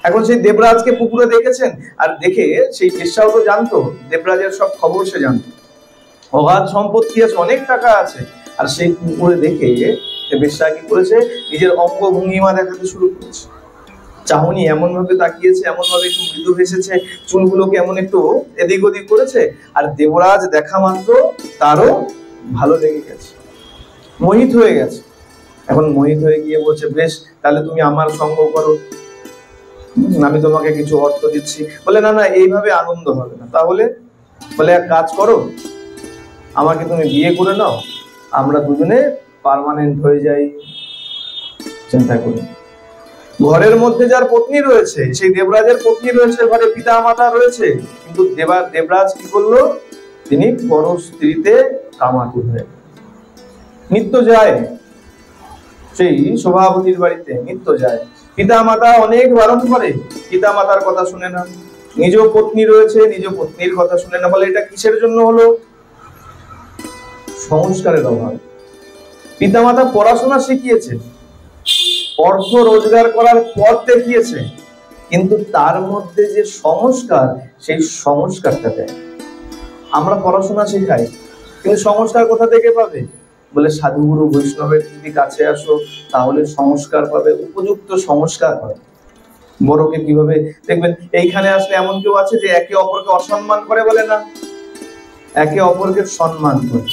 এখন সেই দেবরাজকে পুকুরে দেখেছেন, আর দেখে সেই বেশ্যাও তো জানতো, দেবরাজের সব খবর সে জানতো, অগাধ সম্পত্তি আছে, অনেক টাকা আছে। আর সেই পুকুরে দেখে বেশ্যা কি করেছে, নিজের অঙ্গ ভঙ্গিমা দেখাতে শুরু করেছে। চাহনি এমন ভাবে তাকিয়েছে, এমন ভাবে একটু মৃদু হেসেছে, চুলগুলোকে এমন একটু এদিক ওদিক করেছে। আর দেবরাজ দেখা মাত্র তারও ভালো লেগে গেছে, মোহিত হয়ে গেছে। এখন মোহিত হয়ে গিয়ে বলছে, বেশ তাহলে তুমি আমার সঙ্গ করো, আমি তোমাকে কিছু অর্থ দিচ্ছি। বলে না না, এইভাবে আনন্দ হবে না। তাহলে বলে এক কাজ করো, আমাকে তুমি বিয়ে করে নাও, আমরা দুজনে পার্মানেন্ট হয়ে যাই। চিন্তা করি, ঘরের মধ্যে যার পত্নী রয়েছে, সেই দেবরাজের পত্নী রয়েছে, ঘরে পিতা মাতা রয়েছে, কিন্তু দেবরাজ কি করলো, তিনি পর স্ত্রীতে কামাতুর হয়ে নিত্য যায়, সেই শোভাবতীর বাড়িতে নিত্য যায়। পিতা মাতা অনেক বারণ করে, পিতা মাতার কথা শুনে না, নিজ পত্নী রয়েছে, নিজ পত্নীর কথা শুনে না। বলে এটা কিসের জন্য হলো? সংস্কারের অভাব। পিতামাতা পড়াশোনা শিখিয়েছে, অর্থ রোজগার করার পথ দেখিয়েছে, কিন্তু তার মধ্যে যে সংস্কার, সেই সংস্কারটা দেয়। আমরা পড়াশোনা শেখাই, কিন্তু সংস্কার কোথা থেকে পাবে? বলে সাধুগুরু বৈষ্ণবের যদি কাছে আসো তাহলে সংস্কার পাবে, উপযুক্ত সংস্কার পাবে। বড়কে কিভাবে দেখবেন, এইখানে আসলে এমন কেউ আছে যে একে অপরকে অসম্মান করে? বলে না, একে অপরকে সম্মান করে,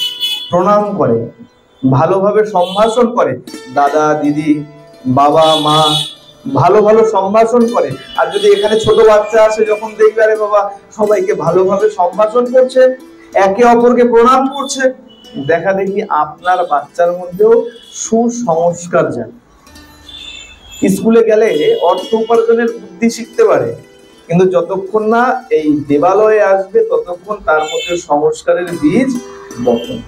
প্রণাম করে, ভালোভাবে সম্ভাষণ করে। দাদা দিদি, বাবা মা ভালো ভালো সম্ভাষণ করে। আর যদি এখানে ছোট বাচ্চা আসে, যখন দেখবে আরে বাবা সবাইকে ভালোভাবে সম্ভাষণ করছে, একে অপরকে প্রণাম করছে, দেখা দেখি আপনার বাচ্চার মধ্যেও সুসংস্কার যায়। স্কুলে গেলে অর্থ উপার্জনের বুদ্ধি শিখতে পারে, কিন্তু যতক্ষণ না এই দেবালয়ে আসবে ততক্ষণ তার মধ্যে সংস্কারের বীজ বপন।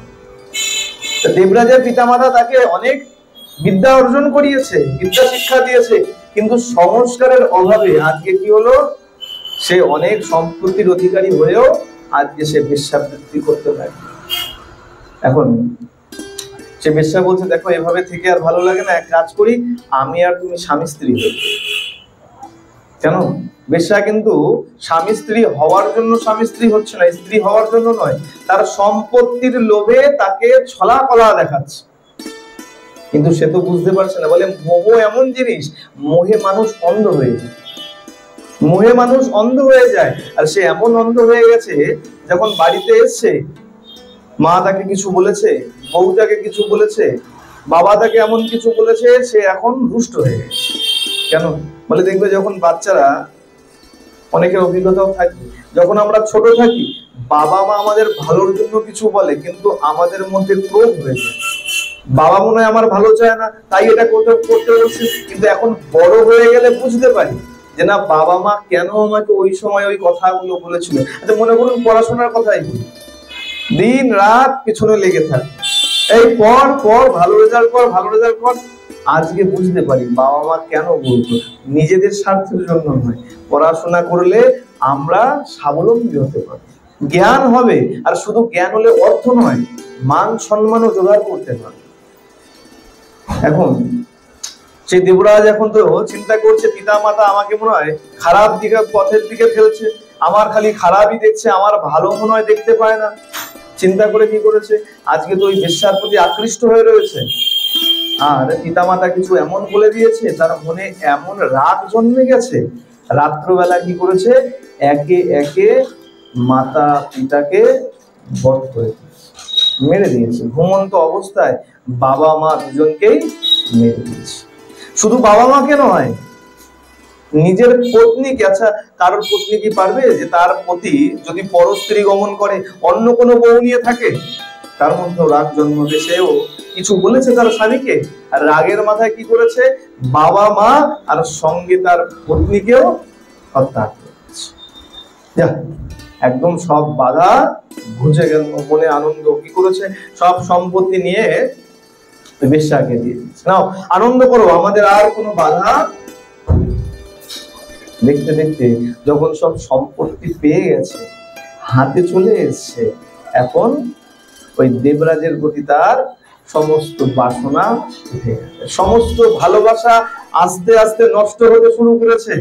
দেবরাজের পিতামাতা তাকে অনেক বিদ্যা অর্জন করিয়েছে, বিদ্যা শিক্ষা দিয়েছে, কিন্তু সংস্কারের অভাবে আজকে কি হলো, সে অনেক সম্পত্তির অধিকারী হয়েও আজকে সে বেশ্যাবৃত্তি করতে পারে। এখন সে বেশ্যা বলছে, দেখো এভাবে থেকে আর ভালো লাগে না, এক কাজ করি, আমি আর তুমি স্বামী স্ত্রী হই। কেন? বেশ্যা কিন্তু স্বামী স্ত্রী হওয়ার জন্য স্বামী স্ত্রী হচ্ছে না, স্ত্রী হওয়ার জন্য নয়, তার সম্পত্তির লোভে তাকে ছলা কলা দেখাচ্ছে। কিন্তু সে তো বুঝতে পারছে না। বলে মোহ এমন জিনিস, মোহে মানুষ অন্ধ হয়ে যায়, মোহে মানুষ অন্ধ হয়ে যায়। আর সে এমন অন্ধ হয়ে গেছে, যখন বাড়িতে এসছে মা তাকে কিছু বলেছে, বউ তাকে কিছু বলেছে, বাবা তাকে এমন কিছু বলেছে, সে এখন রুষ্ট হয়ে গেছে। কেন? বলে দেখবে যখন বাচ্চারা, অনেকের অভিজ্ঞতাও থাকে, যখন আমরা ছোট থাকি বাবা মা আমাদের ভালোর জন্য কিছু বলে, কিন্তু আমাদের মধ্যে ক্রোধ হয়ে যায়, বাবা মনে হয় আমার ভালো চায় না তাই এটা করতে বলছে। কিন্তু এখন বড় হয়ে গেলে বুঝতে পারি যে না, বাবা মা কেন আমাকে ওই সময় ওই কথাগুলো বলেছিল। আচ্ছা মনে করুন পড়াশোনার কথাই বলি, দিন রাত পিছনে লেগে থাকে, এই পড় পড়, ভালো রেজাল্ট কর, ভালো রেজাল্ট কর। আজকে বুঝতে পারি বাবা মা কেন বলতো, নিজেদের স্বার্থের জন্য নয়। পড়াশোনা করলে আমরা স্বাবলম্বী হতে পারি, জ্ঞান হবে, আর শুধু জ্ঞান হলে অর্থ নয়, মান সম্মানও জোগাড় করতে পারে। এখন সেই দেবরাজ এখন তো চিন্তা করছে, পিতা মাতা আমাকে মনে হয় খারাপ দিকে, পথের দিকে ফেলছে, আমার খালি খারাপই দেখছে, আমার ভালো মনে হয় দেখতে পায় না। চিন্তা করে কি করেছে, আজকে তো ওই বেশ্যার প্রতি আকৃষ্ট হয়ে রয়েছে। আর পিতামাতা কিছু এমন বলে দিয়েছে, তার মনে এমন রাগ জন্মে গেছে, রাত্রবেলা কি করেছে, একে একে মাতা পিতাকে বধ করে দিয়েছে, মেরে দিয়েছে। ঘুমন্ত অবস্থায় বাবা মা দুজনকেই মেরে দিয়েছে। শুধু বাবা মাকে নয়, নিজের পত্নীকে। আচ্ছা কারোর পত্নী কি পারবে যে তার পতি যদি পরস্ত্রী গমন করে, অন্য কোনো বউ নিয়ে থাকে, তার মধ্যেও রাগ জন্মবে। সেও কিছু বলেছে তার স্বামীকে, আর রাগের মাথায় কি করেছে, বাবা মা আর সঙ্গে তার পত্নীকেও হত্যা করেছে। একদম সব বাধা ঘুচে গেল, মনে আনন্দ। কি করেছে, সব সম্পত্তি নিয়ে বেশ্যাকে দিয়ে দিয়েছে, নাও আনন্দ করো, আমাদের আর কোনো বাধা। দেখতে দেখতে যখন সব সম্পত্তি পেয়ে গেছে, হাতে চলে এসছে, এখন ওই দেবরাজের প্রতি তার সমস্ত বাসনা উঠে গেছে, সমস্ত ভালোবাসা আস্তে আস্তে নষ্ট হতে শুরু করেছে।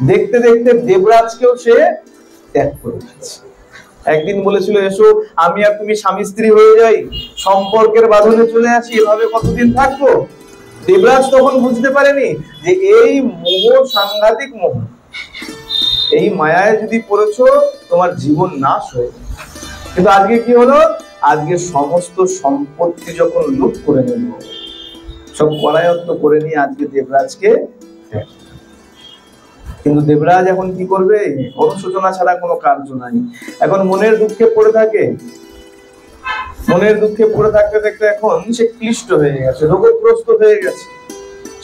দেখতে দেখতে দেবরাজকেও সে ত্যাগ করে দিয়েছে। একদিন বলেছিল, এসো আমি আর তুমি স্বামী স্ত্রী হয়ে যাই, সম্পর্কের বাঁধনে চলে আসি, এভাবে কতদিন থাকবো। দেবরাজ তখন বুঝতে পারেনি যে এই মোহ সাংঘাতিক মোহ, এই মায়ায় যদি পড়েছো তোমার জীবন নাশ হয়ে যাবে। কিন্তু আজকে কি হলো, আজকে সমস্ত সম্পত্তি যখন লুট করে নিল, সব করায়ত্ত করে নিয়ে আজকে দেবরাজকে, কিন্তু দেবরাজ এখন কি করবে, অনুশোচনা ছাড়া কোনো কার্য নাই। এখন মনের দুঃখে পড়ে থাকে, মনের দুঃখে পড়ে থাকতে থাকতে এখন সে ক্লিষ্ট হয়ে গেছে, রোগগ্রস্ত হয়ে গেছে,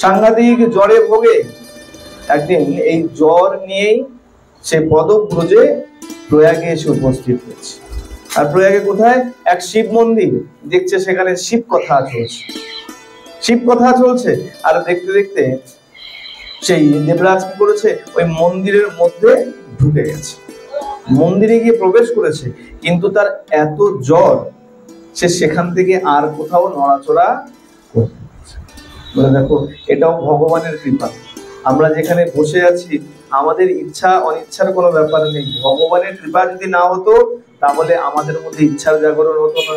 সাংঘাতিক জ্বরে ভোগে। একদিন এই জ্বর নিয়েই সে পদব্রজে প্রয়াগে এসে উপস্থিত হয়েছে। আর প্রয়াগে কোথায়, এক শিব মন্দির দেখছে, সেখানে শিব কথা চলছে, শিব কথা চলছে। আর দেখতে দেখতে সেই দেবরাজ কি করেছে, ওই মন্দিরের মধ্যে ঢুকে গেছে, মন্দিরে গিয়ে প্রবেশ করেছে, কিন্তু তার এত জ্বর, সে সেখান থেকে আর কোথাও নড়াচড়া করতে পারছে না। বলে দেখো, এটাও ভগবানের কৃপা। আমরা যেখানে বসে আছি, আমাদের ইচ্ছা অনিচ্ছার কোনো ব্যাপার নেই। ভগবানের কৃপা যদি না হতো তাহলে আমাদের মধ্যে ইচ্ছার জাগরণ হতো না।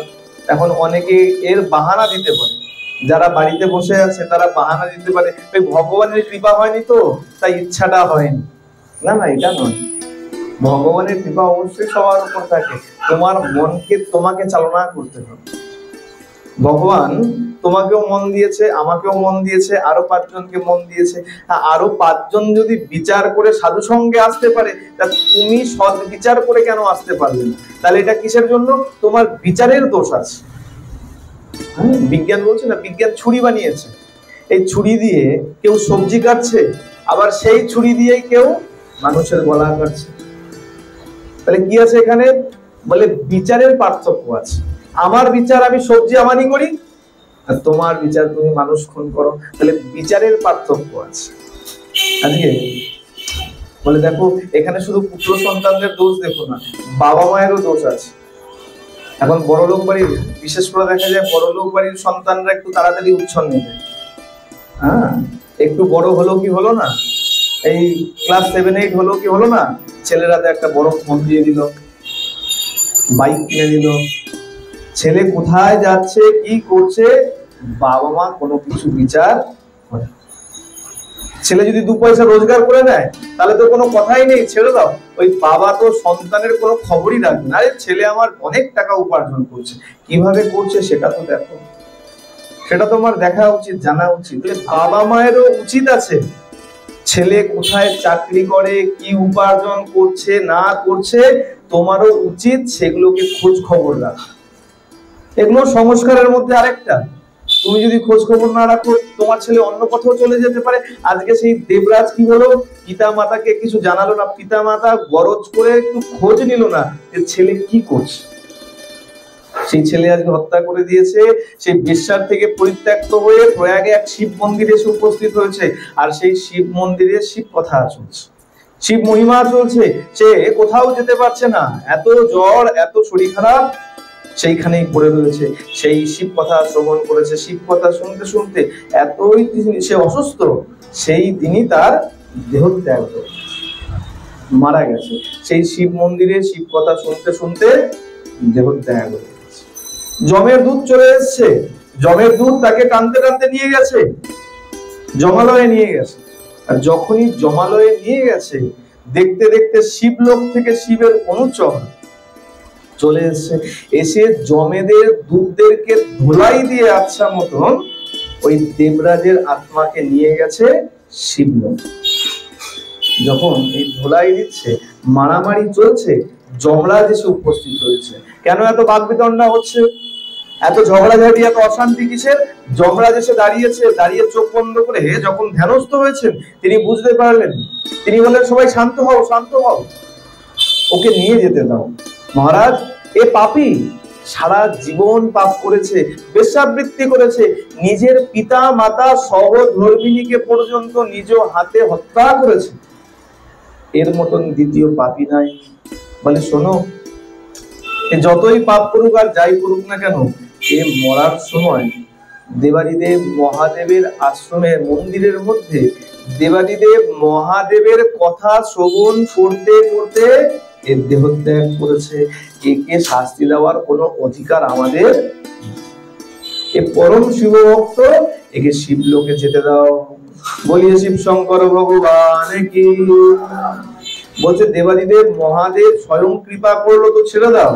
এখন অনেকে এর বাহানা দিতে পারে, যারা বাড়িতে বসে আছে তারা বাহানা দিতে পারে ওই ভগবানের কৃপা হয়নি তো তাই ইচ্ছাটা হয়নি। না না, এটা নয়। ভগবানের কৃপা অবশ্যই সবার উপর থাকে, তোমার মনকে তোমাকে চালনা করতে হবে। ভগবান তোমাকেও মন দিয়েছে, আমাকেও মন দিয়েছে, আরো 5 জনকে মন দিয়েছে। আরো 5 জন যদি বিচার করে সাধু সঙ্গে আসতে পারে, তা তুমি সৎ বিচার করে কেন আসতে পারবে না? তাহলে এটা কিসের জন্য? তোমার বিচারের দোষ আছে। বিজ্ঞান বলছে না, বিজ্ঞান ছুরি বানিয়েছে, এই ছুরি দিয়ে কেউ সবজি কাটছে, আবার সেই ছুরি দিয়েই কেউ মানুষের গলা কাটছে। তাহলে কি আছে এখানে? বলে বিচারের পার্থক্য আছে। আমার বিচার আমি সবজি আমানি করি, আর তোমার বিচার তুমি মানুষ খুন করো। তাহলে বিচারের পার্থক্য আছে। আজকে বলে দেখো, এখানে শুধু পুত্র সন্তানদের দোষ দেখো না, বাবা মায়েরও দোষ আছে। এখন বড়লোক বাড়ির, বিশেষ করে দেখা যায় বড়লোক বাড়ির সন্তানরা একটু তাড়াতাড়ি উচ্ছন্নে যায়। হ্যাঁ, একটু বড় হলো কি হলো না, এই ক্লাস 7-8 হলো কি হলো না, ছেলেরা তো একটা বড় ফোন দিয়ে দিল, বাইক কিনে দিল। ছেলে কোথায় যাচ্ছে, কি করছে, বাবা মা কোনো কিছু বিচার করে। ছেলে যদি 2 পয়সা রোজগার করে নেয় তাহলে তো কোনো কথাই নেই, ছেড়ে দাও। ওই বাবা তো সন্তানের কোনো খবরই রাখবে না। আরে ছেলে আমার অনেক টাকা উপার্জন করছে, কিভাবে করছে সেটা তো দেখো, সেটা তোমার দেখা উচিত, জানা উচিত। বাবা মায়েরও উচিত আছে ছেলে কোথায় চাকরি করে, কি উপার্জন করছে না করছে, তোমারও উচিত সেগুলোকে খোঁজ খবর রাখা। এগুলো সংস্কারের মধ্যে আরেকটা। তুমি যদি খোঁজ খবর না রাখো, তোমার ছেলে অন্য কোথাও চলে যেতে পারে। আজকে সেই দেবরাজ কি হলো, পিতা মাতাকে কিছু জানালো না, পিতা মাতা গরজ করে একটু খোঁজ নিল না যে ছেলে কি করছে। সেই ছেলে আজকে হত্যা করে দিয়েছে। সেই বেশ্যার থেকে পরিত্যক্ত হয়ে প্রয়াগে এক শিব মন্দিরে এসে উপস্থিত হয়েছে, আর সেই শিব মন্দিরে শিব কথা চলছে, শিব মহিমা চলছে। সে কোথাও যেতে পারছে না, এত জ্বর, এত শরীর খারাপ, সেইখানেই পড়ে রয়েছে। সেই শিব কথা শ্রবণ করেছে, শিব কথা শুনতে শুনতে এতই সে অসুস্থ, সেই দিনই তার দেহত্যাগ হয়েছে, মারা গেছে। সেই শিব মন্দিরে শিব কথা শুনতে শুনতে দেহত্যাগ হয়েছে। যমের দূত চলে এসছে, যমের দূত তাকে টানতে টানতে নিয়ে গেছে, জমালয়ে নিয়ে গেছে। আর যখনই জমালয়ে নিয়ে গেছে, দেখতে দেখতে শিবলোক থেকে শিবের অনুচর চলে এসছে, এসে জমেদের দূতদেরকে ধোলাই দিয়ে আচ্ছা মতন ওই দেবরাজের আত্মাকে নিয়ে গেছে শিবলোক। যখন এই ধোলাই দিচ্ছে, মারামারি চলছে, যমরাজ এসে উপস্থিত হয়েছে। কেন এত বাকবিতণ্ডা হচ্ছে, এত ঝগড়াঝাটি, এত অশান্তি কিসের? যমরাজ এসে দাঁড়িয়েছে, দাঁড়িয়ে চোখ বন্ধ করে যখন ধ্যানস্থ হয়েছেন, তিনি বুঝতে পারলেন। তিনি বললেন, সবাই শান্ত হও, শান্ত হও, ওকে নিয়ে যেতে দাও। মহারাজ, এ পাপী, সারা জীবন পাপ করেছে, বেশ্যাবৃত্তি করেছে, নিজের পিতা মাতা সহধর্মিণীকে পর্যন্ত নিজ হাতে হত্যা করেছে, এর মতন দ্বিতীয় পাপী নাই। বলে, শোনো, যতই পাপ করুক আর যাই করুক না কেন, এ মরার সময় দেবাদিদেব মহাদেবের আশ্রমের মন্দিরের মধ্যে দেবাদিদেব মহাদেবের কথা শ্রবণ করতে করতে এর দেহত্যাগ করেছে। একে শাস্তি দেওয়ার কোনো অধিকার আমাদের, এ পরম শিব ভক্ত, একে শিবলোকে যেতে দাও। বলিয়ে শিব শঙ্কর ভগবান কি। বলছে, দেবাদিদেব মহাদেব স্বয়ং কৃপা করলো তো ছেড়ে দাও।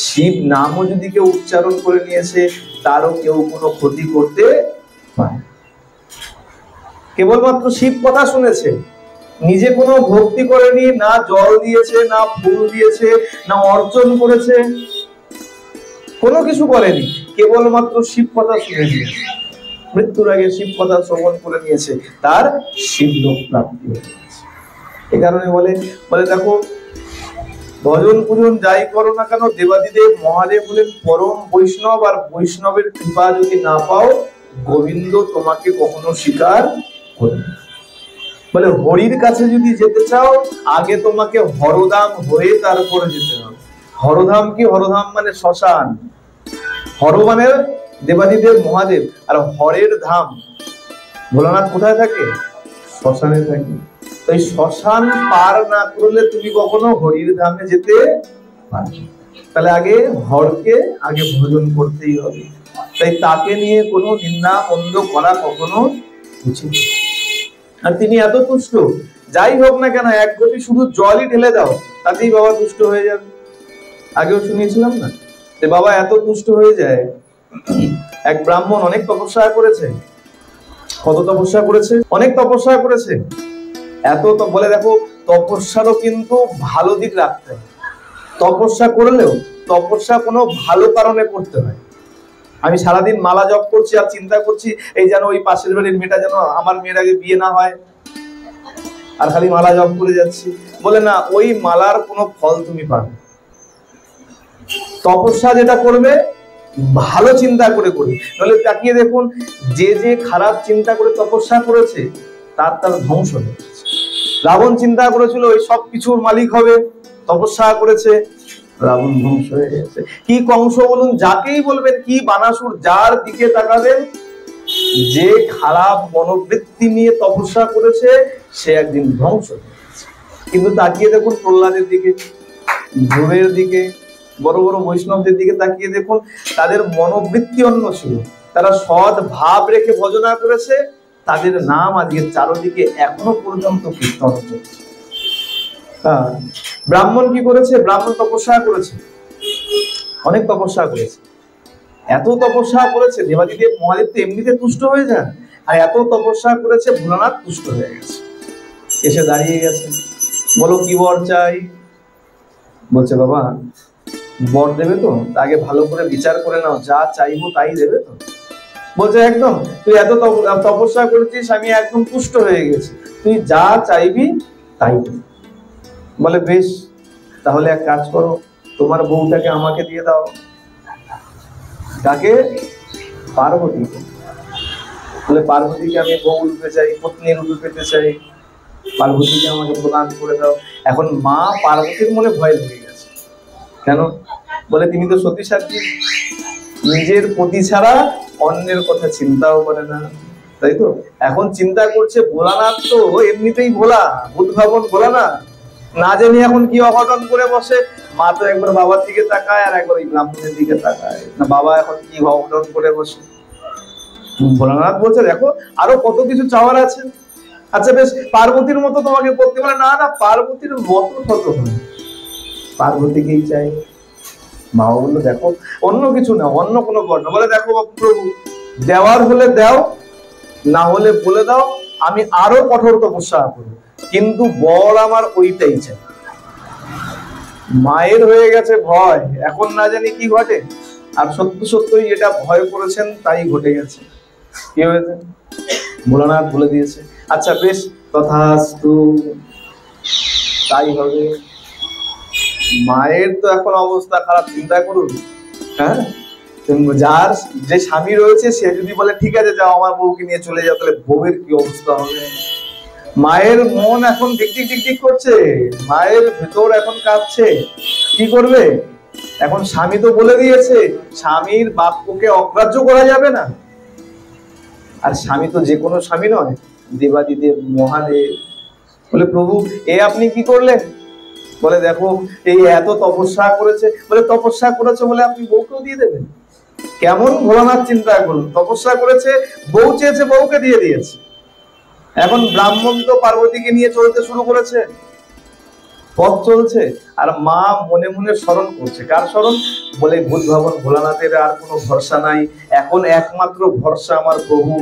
শিব নামও যদি কেউ উচ্চারণ করে নিয়েছে, তারও কেউ কোনো ক্ষতি করতে পারে। কেবলমাত্র শিব কথা শুনেছে, নিজে কোনো ভক্তি করেনি, না জল দিয়েছে, না ফুল দিয়েছে, না অর্জন করেছে, কোনো কিছু করেনি, কেবলমাত্র শিব কথা শুনে নিয়েছে। মৃত্যুর আগে শিব কথা শ্রবণ করে নিয়েছে, তার শিবলোক প্রাপ্তি হয়েছে। এ কারণে বলে দেখো, ভজন পূজন যাই করো না কেন, দেবাদিদেব মহাদেব হলেন পরম বৈষ্ণব, আর বৈষ্ণবের কৃপা যদি না পাও, গোবিন্দ তোমাকে কখনো স্বীকার করবে। বলে, হরির কাছে যদি যেতে চাও, আগে তোমাকে হরধাম হয়ে তারপরে যেতে হবে। হরধাম কি? হরধাম মানে শ্মশান। হর মানে দেবাদিদেব মহাদেব, আর হরের ধাম ভোলানাথ কোথায় থাকে? শ্মশানে থাকে। তো এই শ্মশান পার না করলে তুমি কখনো হরির ধামে যেতে পারবে। তাহলে আগে হরকে আগে ভোজন করতেই হবে। তাই তাকে নিয়ে কোনো নিন্দা মন্দ করা কখনো উচিত নয়। আর তিনি এত তুষ্ট, যাই হোক না কেন এক ঘটি শুধু জলই ঢেলে দাও, তাতেই বাবা তুষ্ট হয়ে যাবে। আগেও শুনিয়েছিলাম না যে বাবা এত তুষ্ট হয়ে যায়। এক ব্রাহ্মণ অনেক তপস্যা করেছে। কত তপস্যা করেছে? অনেক তপস্যা করেছে। এত তো বলে দেখো, তপস্যারও কিন্তু ভালো দিক রাখতে হয়। তপস্যা করলেও তপস্যা কোনো ভালো কারণে করতে হয়। আমি সারাদিন মালা জপ করছি আর চিন্তা করছি এই যেন ওই পাশের বাড়ির মেয়েটা যেন আমার মেয়ের আগে বিয়ে না হয়, আর খালি মালা জপ করে যাচ্ছি। বলে না, ওই মালার কোনো ফল তুমি পাবে। তপস্যা যেটা করবে ভালো চিন্তা করে করি, নাহলে তাকিয়ে দেখুন যে যে খারাপ চিন্তা করে তপস্যা করেছে তার তার ধ্বংস হয়েছে। রাবণ চিন্তা করেছিল ওই সব কিছুর মালিক হবে, তপস্যা করেছে, রাবণ ধ্বংস হয়ে গেছে। কি কংস বলুন, যাকেই বলবেন, কি বানাসুর, যার দিকে তাকাবেন যে খারাপ মনোবৃত্তি নিয়ে তপস্যা করেছে সে একদিন ধ্বংস হয়ে গেছে। কিন্তু তাকিয়ে দেখুন প্রহ্লাদের দিকে, ধ্রুবের দিকে, বড় বড় বৈষ্ণবদের দিকে তাকিয়ে দেখুন, তাদের মনোবৃত্তি অন্য ছিল। তারা সৎ ভাব রেখে ভজনা করেছে, তাদের নাম আজকে চারদিকে এখনো পর্যন্ত কীর্তন চলছে। ব্রাহ্মণ কি করেছে? ব্রাহ্মণ তপস্যা করেছে, অনেক তপস্যা করেছে। এত তপস্যা করেছে দেবাদিদেব মহাদেব তো এমনিতে তুষ্ট হয়ে যান, আর এত তপস্যা করেছে ভোলানাথ তুষ্ট হয়ে গেছে, এসে দাঁড়িয়ে গেছে। বলো কি বর চাই? বলছে বাবা বর দেবে তো? আগে ভালো করে বিচার করে নাও, যা চাইবো তাই দেবে তো? বলছে একদম, তুই এত তপস্যা করেছিস, আমি একদম তুষ্ট হয়ে গেছি, তুই যা চাইবি তাই দেবে। বলে বেশ, তাহলে এক কাজ করো, তোমার বউটাকে আমাকে দিয়ে দাও। তাকে? পার্বতীকে। বলে পার্বতীকে আমি বউ রূপে চাই, পত্নী রূপে পেতে চাই, পার্বতীকে আমাকে প্রদান করে দাও। এখন মা পার্বতীর মনে ভয় লেগে গেছে। কেন? বলে তিনি তো সতী সাধ্বী, নিজের পতি ছাড়া অন্যের কথা চিন্তাও করে না, তাই তো? এখন চিন্তা করছে ভোলানাথ তো এমনিতেই ভোলা, উদ্ভাবন ভোলা না জানি এখন কি অঘটন করে বসে। মা তো একবার বাবার দিকে তাকায় আর একবার ওই ব্রাহ্মণের দিকে তাকায়, না বাবা এখন কি অঘটন করে বসে। ভোলানাথ বলছে দেখো আরো কত কিছু চাওয়ার আছে। আচ্ছা বেশ, পার্বতীর মতো তোমাকে করতে পারে? না না, পার্বতীর মতো কত হয়, পার্বতীকেই চাই। মা বললো দেখো অন্য কিছু না, অন্য কোনো বর্ণ। বলে দেখো প্রভু, দেওয়ার হলে দাও, না হলে বলে দাও, আমি আরো কঠোর তপস্যা করবো, কিন্তু বর আমার ওইটাই চাই। মায়ের হয়ে গেছে ভয়, এখন না জানি কি ঘটে। আর সত্য সত্যই যেটা ভয় করেছেন তাই ঘটে গেছে। কি হয়েছে? ভোলানাথ বলে দিয়েছে, আচ্ছা বেশ, তথাস্তু, তাই হবে। মায়ের তো এখন অবস্থা খারাপ, চিন্তা করুন। হ্যাঁ, যার যে স্বামী রয়েছে সে যদি বলে ঠিক আছে যাও আমার বউকে নিয়ে চলে যাও, তাহলে বউয়ের কি অবস্থা হবে? মায়ের মন এখন টিকটিক টিকটিক করছে, মায়ের ভেতর এখন কাঁপছে। কি করবে? এখন স্বামী তো বলে দিয়েছে, স্বামীর বাক্যকে অগ্রাহ্য করা যাবে না। আর স্বামী তো যে কোনো স্বামী নয়, দেবাদিদেব মহাদেব। বলে প্রভু এ আপনি কি করলেন? বলে দেখো এই এত তপস্যা করেছে, বলে তপস্যা করেছে বলে আপনি বউকেও দিয়ে দেবেন? কেমন ভোলানাথ চিন্তা করুন, তপস্যা করেছে, বউ চেয়েছে, বউকে দিয়ে দিয়েছে। এখন ব্রাহ্মণ তো পার্বতীকে নিয়ে চলতে শুরু করেছে, পথ চলছে, আর মা মনে মনে স্মরণ করছে। কার স্মরণ? বলে উদ্ভাবন ভোলানাথের আর কোনো ভরসা নাই, এখন একমাত্র ভরসা আমার প্রভু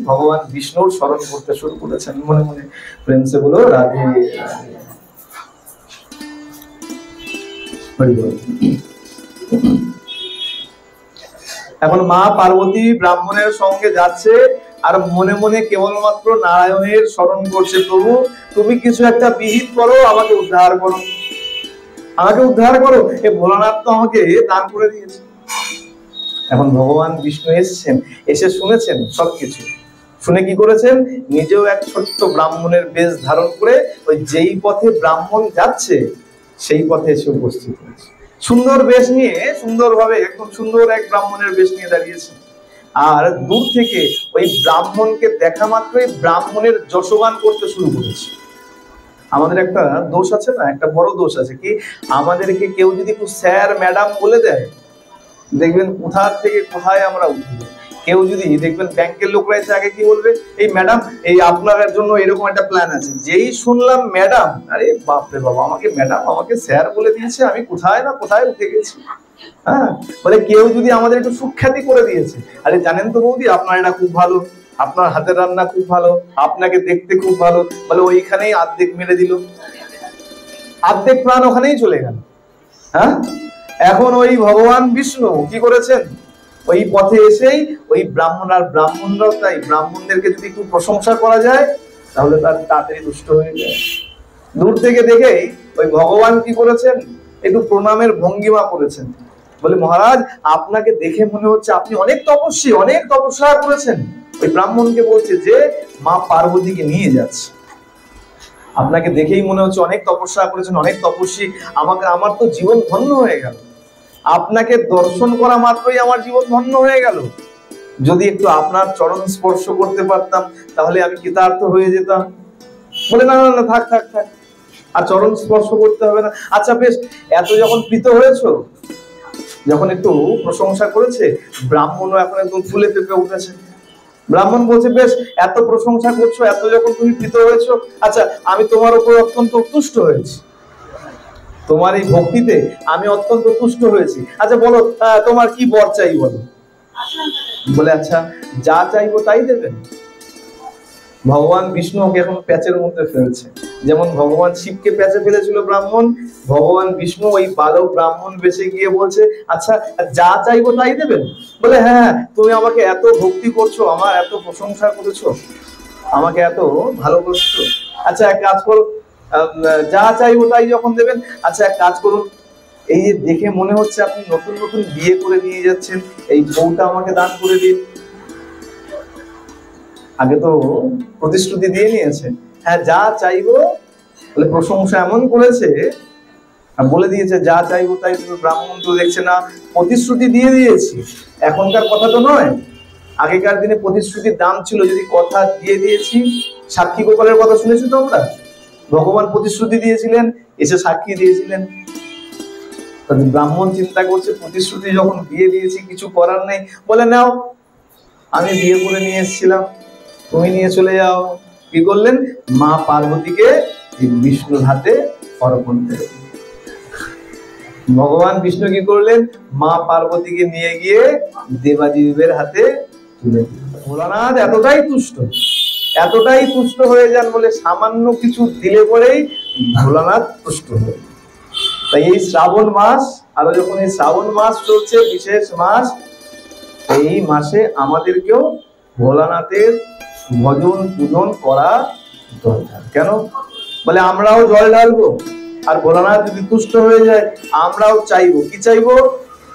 ভগবান বিষ্ণুর স্মরণ করতে শুরু করেছেন মনে মনে। প্রেম সে বলো রাধে রাধে। এখন মা পার্বতী ব্রাহ্মণের সঙ্গে যাচ্ছে আর মনে মনে কেবলমাত্র নারায়ণের স্মরণ করছে, প্রভু তুমি কিছু একটা বিহিত করো, আমাকে উদ্ধার করো, আমাকে উদ্ধার করো। এ ভোলানাথ তো আমাকে দান করে দিয়েছে। এখন ভগবান বিষ্ণু এসেছেন, এসে শুনেছেন সবকিছু। শুনে কি করেছেন? নিজেও এক ছোট্ট ব্রাহ্মণের বেশ ধারণ করে ওই যেই পথে ব্রাহ্মণ যাচ্ছে সেই পথে এসে উপস্থিত হয়েছে। সুন্দর বেশ নিয়ে, সুন্দরভাবে একদম সুন্দর এক ব্রাহ্মণের বেশ নিয়ে দাঁড়িয়েছে। আর দূর থেকে ওই ব্রাহ্মণকে দেখা মাত্রই ব্রাহ্মণের যশগান করতে শুরু করেছে। আমাদের একটা দোষ আছে না, একটা বড় দোষ আছে কি, আমাদেরকে কেউ যদি একটু স্যার ম্যাডাম বলে দেয়, দেখবেন কোথার থেকে কোথায় আমরা উঠবো। কেউ যদি দেখবেন ব্যাংকের লোকরা এসে আগে কি বলবে, এই ম্যাডাম এই আপনার জন্য এরকম একটা প্ল্যান আছে, যেই শুনলাম ম্যাডাম, আরে বাপরে বাবা, আমাকে ম্যাডাম আমাকে স্যার বলে দিয়েছে, আমি কোথায় না কোথায় উঠে গেছি। হ্যাঁ, বলে কেউ যদি আমাদের একটু সুখ্যাতি করে দিয়েছে, আরে জানেন তো বৌদি আপনার এটা খুব ভালো, আপনার হাতের রান্না খুব ভালো, আপনাকে দেখতে খুব ভালো, বলে ওইখানেই অর্ধেক মেরে দিল, অর্ধেক প্রাণ ওখানেই চলে গেল। হ্যাঁ, এখন ওই ভগবান বিষ্ণু কি করেছেন, ওই পথে এসেই ওই ব্রাহ্মণ আর ব্রাহ্মণরাও তাই, ব্রাহ্মণদেরকে যদি একটু প্রশংসা করা যায় তাহলে তার তাড়াতাড়ি দুষ্ট হয়ে যায়। দূর থেকে দেখেই ওই ভগবান কি করেছেন, একটু প্রণামের ভঙ্গিমা করেছেন, বলে মহারাজ আপনাকে দেখে মনে হচ্ছে আপনি অনেক তপস্বী, অনেক তপস্যা করেছেন। ওই ব্রাহ্মণকে বলছে যে মা পার্বতীকে নিয়ে যাচ্ছে, আপনাকে দেখেই মনে হচ্ছে অনেক তপস্যা করেছেন, অনেক তপস্বী, আমার তো জীবন ধন্য হয়ে গেল, আপনাকে দর্শন করা মাত্রই আমার জীবন ধন্য হয়ে গেল, যদি একটু আপনার চরণ স্পর্শ করতে পারতাম তাহলে আমি কৃতার্থ হয়ে যেতাম। বলে না না না, থাক থাক থাক, আর চরণ স্পর্শ করতে হবে না। আচ্ছা বেশ, এত যখন প্রীত হয়েছো, যখন একটু প্রশংসা করেছে, ব্রাহ্মণও এখন একদম ফুলে ফেপে উঠেছে। ব্রাহ্মণ বলছে বেশ, এত প্রশংসা করছো, এত যখন তুমি প্রীত হয়েছো, আচ্ছা আমি তোমার উপর অত্যন্ত তুষ্ট হয়েছি, তোমার এই ভক্তিতে আমি অত্যন্ত তুষ্ট হয়েছি। আচ্ছা বলো তোমার কি বর চাই বলো। বলে আচ্ছা যা চাইবো তাই দেবেন। ভগবান বিষ্ণু ওকে এখন প্যাচের মধ্যে ফেলছে, যেমন ভগবান শিবকে প্যাচে ফেলেছিল ব্রাহ্মণ, ভগবান বিষ্ণু ওই বালক ব্রাহ্মণ বেঁচে গিয়ে বলছে আচ্ছা যা চাইবো তাই দেবেন। বলে হ্যাঁ, তুমি আমাকে এত ভক্তি করছো, আমার এত প্রশংসা করেছো, আমাকে এত ভালোবাসছো, আচ্ছা এক কাজ করো, যা চাইবো তাই যখন দেবেন, আচ্ছা এক কাজ করুন, এই যে দেখে মনে হচ্ছে আপনি নতুন নতুন বিয়ে করে নিয়ে যাচ্ছেন, এই বউটা আমাকে দান করে দিন। আগে তো প্রতিশ্রুতি দিয়ে নিয়েছে, হ্যাঁ যা চাইবো, বলে প্রশংসা এমন করেছে, বলে দিয়েছে যা চাইবো তাই। ব্রাহ্মণ তো দেখছে না, প্রতিশ্রুতি দিয়ে দিয়েছি, এখনকার কথা তো নয়, আগেকার দিনে প্রতিশ্রুতির দাম ছিল, যদি কথা দিয়ে দিয়েছি। সাক্ষী গোপালের কথা শুনেছি তো আমরা, ভগবান প্রতিশ্রুতি দিয়েছিলেন, এসে সাক্ষী দিয়েছিলেন। ব্রাহ্মণ চিন্তা করছে প্রতিশ্রুতি যখন দিয়ে দিয়েছি কিছু করার নেই, বলে নাও আমি বিয়ে করে নিয়ে এসেছিলাম, তুমি নিয়ে চলে যাও। কি করলেন, মা পার্বতীকে বিষ্ণুর হাতে অর্পণ করে। ভগবান বিষ্ণু কি করলেন, মা পার্বতীকে নিয়ে গিয়ে দেবাদিদেবের হাতে তুলে দিলেন। ভোলানাথ এতটাই তুষ্ট হয়ে যান, বলে সামান্য কিছু দিলে পরেই ভোলানাথ তুষ্ট হয়ে। তাই এই শ্রাবণ মাস, আরো যখন এই শ্রাবণ মাস চলছে, বিশেষ মাস, এই মাসে আমাদেরকেও ভোলানাথের ভজন পূজন করা দরকার। কেন, বলে আমরাও জল ঢালবো, আর ভোলানাথ যদি তুষ্ট হয়ে যায় আমরাও চাইবো, কি চাইবো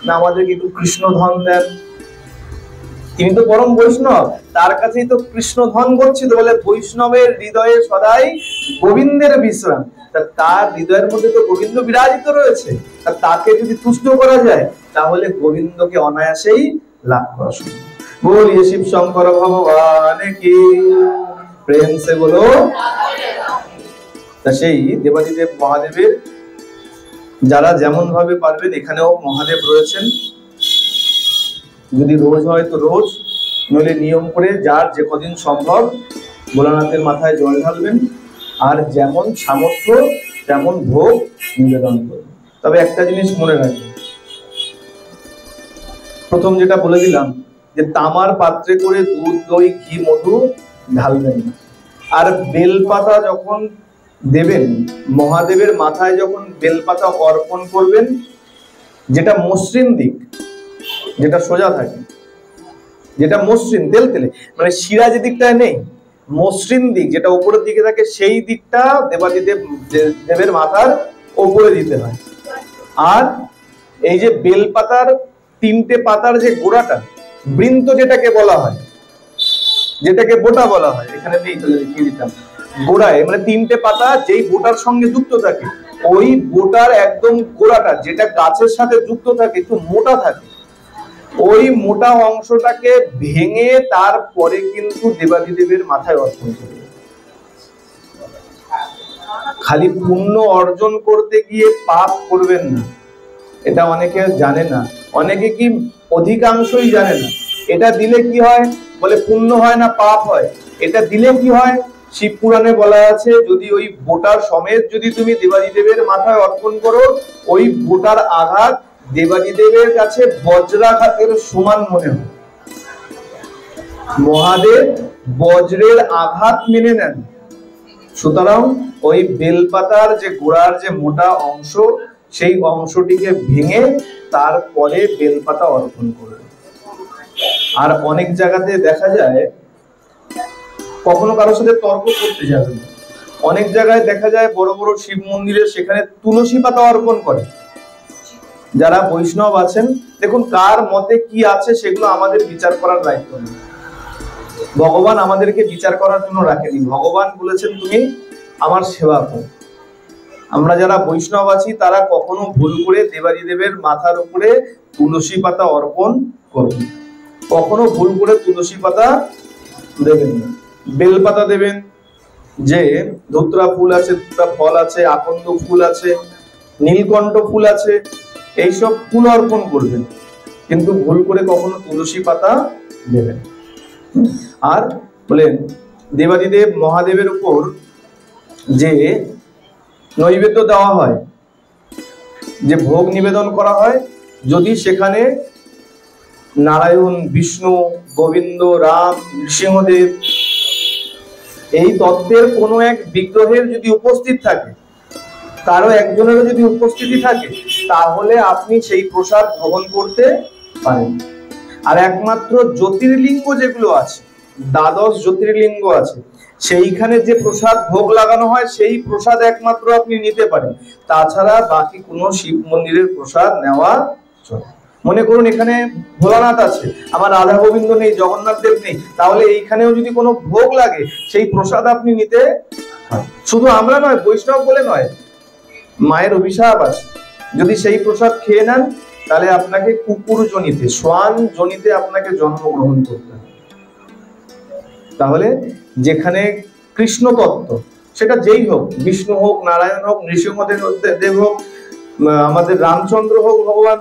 না, আমাদেরকে একটু কৃষ্ণ ধন দেন। তিনি তো পরম বৈষ্ণব, তার কাছেই তো কৃষ্ণ ধন গচ্ছিত, বলে বৈষ্ণবের হৃদয়ে সদাই গোবিন্দের বিশ্রাম। তার হৃদয়ের মধ্যে তো গোবিন্দ বিরাজিত রয়েছে, তাকে যদি তুষ্ট করা যায় তাহলে গোবিন্দকে অনায়াসেই লাভ করা সম্ভব। बोलिए शिव शंकर भगवान की, प्रेम से बोलो। তা সেই দেবাদিদেব মহাদেবের যারা যেমন ভাবে পারবেন, এখানেও মহাদেব রয়েছেন, যদি রোজ হয় তো রোজ, নইলে নিয়ম করে যার যে কদিন সম্ভব ভোলানাথের মাথায় জল ঢালবেন, আর যেমন সামর্থ্য তেমন ভোগ নিবেদন করবেন। তবে একটা জিনিস মনে রাখবেন, প্রথম যেটা বলে দিলাম যে তামার পাত্রে করে দুধ দই ঘি মধু ঢালবেন না। আর বেলপাতা যখন দেবেন, মহাদেবের মাথায় যখন বেলপাতা অর্পণ করবেন, যেটা মসৃণ দিক, যেটা সোজা থাকে, যেটা মসৃণ তেলতেলে, মানে শিরা যে দিকটায় নেই, মসৃণ দিক যেটা উপরের দিকে থাকে, সেই দিকটা দেবাদিদেব দেবের মাথার উপরে দিতে হয়। আর এই যে বেলপাতার তিনটে পাতার যে গোড়াটা, বৃন্ত যেটাকে বলা হয়, যেটাকে বোটা বলা হয়, এখানে নেই তাহলে দেখিয়ে দিতাম, গোড়ায় মানে তিনটে পাতা যেই বোটার সঙ্গে যুক্ত থাকে, ওই বোটার একদম গোড়াটা যেটা গাছের সাথে যুক্ত থাকে, একটু মোটা থাকে, ওই মোটা অংশটাকে ভেঙে তারপরে কিন্তু দেবাদিদেবের মাথায় অর্পণ করবে। খালি পুণ্য অর্জন করতে গিয়ে পাপ করবেন না, এটা অনেকে জানে না। অনেকে কি অধিকাংশই জানে না এটা দিলে কি হয়, বলে পুণ্য হয় না পাপ হয়। এটা দিলে কি হয়, শিব পুরাণে বলা আছে যদি ওই বোটার সমেত যদি তুমি দেবাদিদেবের মাথায় অর্পণ করো, ওই বোটার আঘাত দেবাদিদেবের কাছে বজ্রাঘাতের সমান মনে হয়। মহাদেব বজ্রের আঘাত মেনে নেন। সুতরাং ওই বেলপাতার যে গোড়ার যে মোটা অংশ, সেই অংশটিকে ভেঙে তারপরে বেলপাতা অর্পণ করবে। আর অনেক জায়গাতে দেখা যায়, কখনো কারোর সাথে তর্ক করতে যাবে না, অনেক জায়গায় দেখা যায় বড় বড় শিব মন্দিরে সেখানে তুলসী পাতা অর্পণ করে। যারা বৈষ্ণব আছেন, দেখুন কার মতে কি আছে সেগুলো আমাদের বিচার করার দায়িত্ব নেই। ভগবান আমাদেরকে বিচার করার জন্য রাখেনি, ভগবান বলেছেন তুমি আমার সেবা করো। আমরা যারা বৈষ্ণব আছি তারা কখনো ভুল করে দেবাদিদেবের মাথার উপরে তুলসী পাতা অর্পণ করবেন, কখনো ভুল করে তুলসী পাতা দেবেন না। বেলপাতা দেবেন, যে ধুত্রা ফুল আছে, ধুত্রা ফল আছে, আকন্দ ফুল আছে, নীলকণ্ঠ ফুল আছে, এইসব ফুল অর্পণ করবেন, কিন্তু ভুল করে কখনো তুলসী পাতা দেবেন। আর বলেন দেবাদিদেব মহাদেবের উপর যে নৈবেদ্য দেওয়া হয়, যে ভোগ নিবেদন করা হয়, যদি সেখানে নারায়ণ, বিষ্ণু, গোবিন্দ, রাম, নৃসিংহদেব এই তত্ত্বের কোনো এক বিগ্রহের যদি উপস্থিত থাকে, কারো একজনেরও যদি উপস্থিতি থাকে, তাহলে আপনি সেই প্রসাদ গ্রহণ করতে পারেন। আর একমাত্র জ্যোতির্লিঙ্গ যেগুলো আছে, দ্বাদশ জ্যোতির্লিঙ্গ আছে, সেইখানে যে প্রসাদ ভোগ লাগানো হয় সেই প্রসাদ একমাত্র আপনি নিতে পারেন, তাছাড়া বাকি কোনো শিব মন্দিরের প্রসাদ নেওয়া চলে। মনে করুন এখানে ভোলানাথ আছে, আমার রাধা গোবিন্দ নেই, জগন্নাথ দেব নেই, তাহলে এইখানেও যদি কোনো ভোগ লাগে সেই প্রসাদ আপনি নিতে পারেন। শুধু আমরা নয়, বৈষ্ণব বলে নয়, মায়ের অভিশাপ আছে, যদি সেই প্রসাদ খেয়ে নেন তাহলে আপনাকে কুকুর জনিতে, শ্বান জনিতে আপনাকে জন্মগ্রহণ করতে হবে। তাহলে যেখানে কৃষ্ণ তত্ত্ব, সেটা যেই হোক, বিষ্ণু হোক, নারায়ণ হোক, নৃসিংহদেব হোক, আমাদের রামচন্দ্র হোক, ভগবান,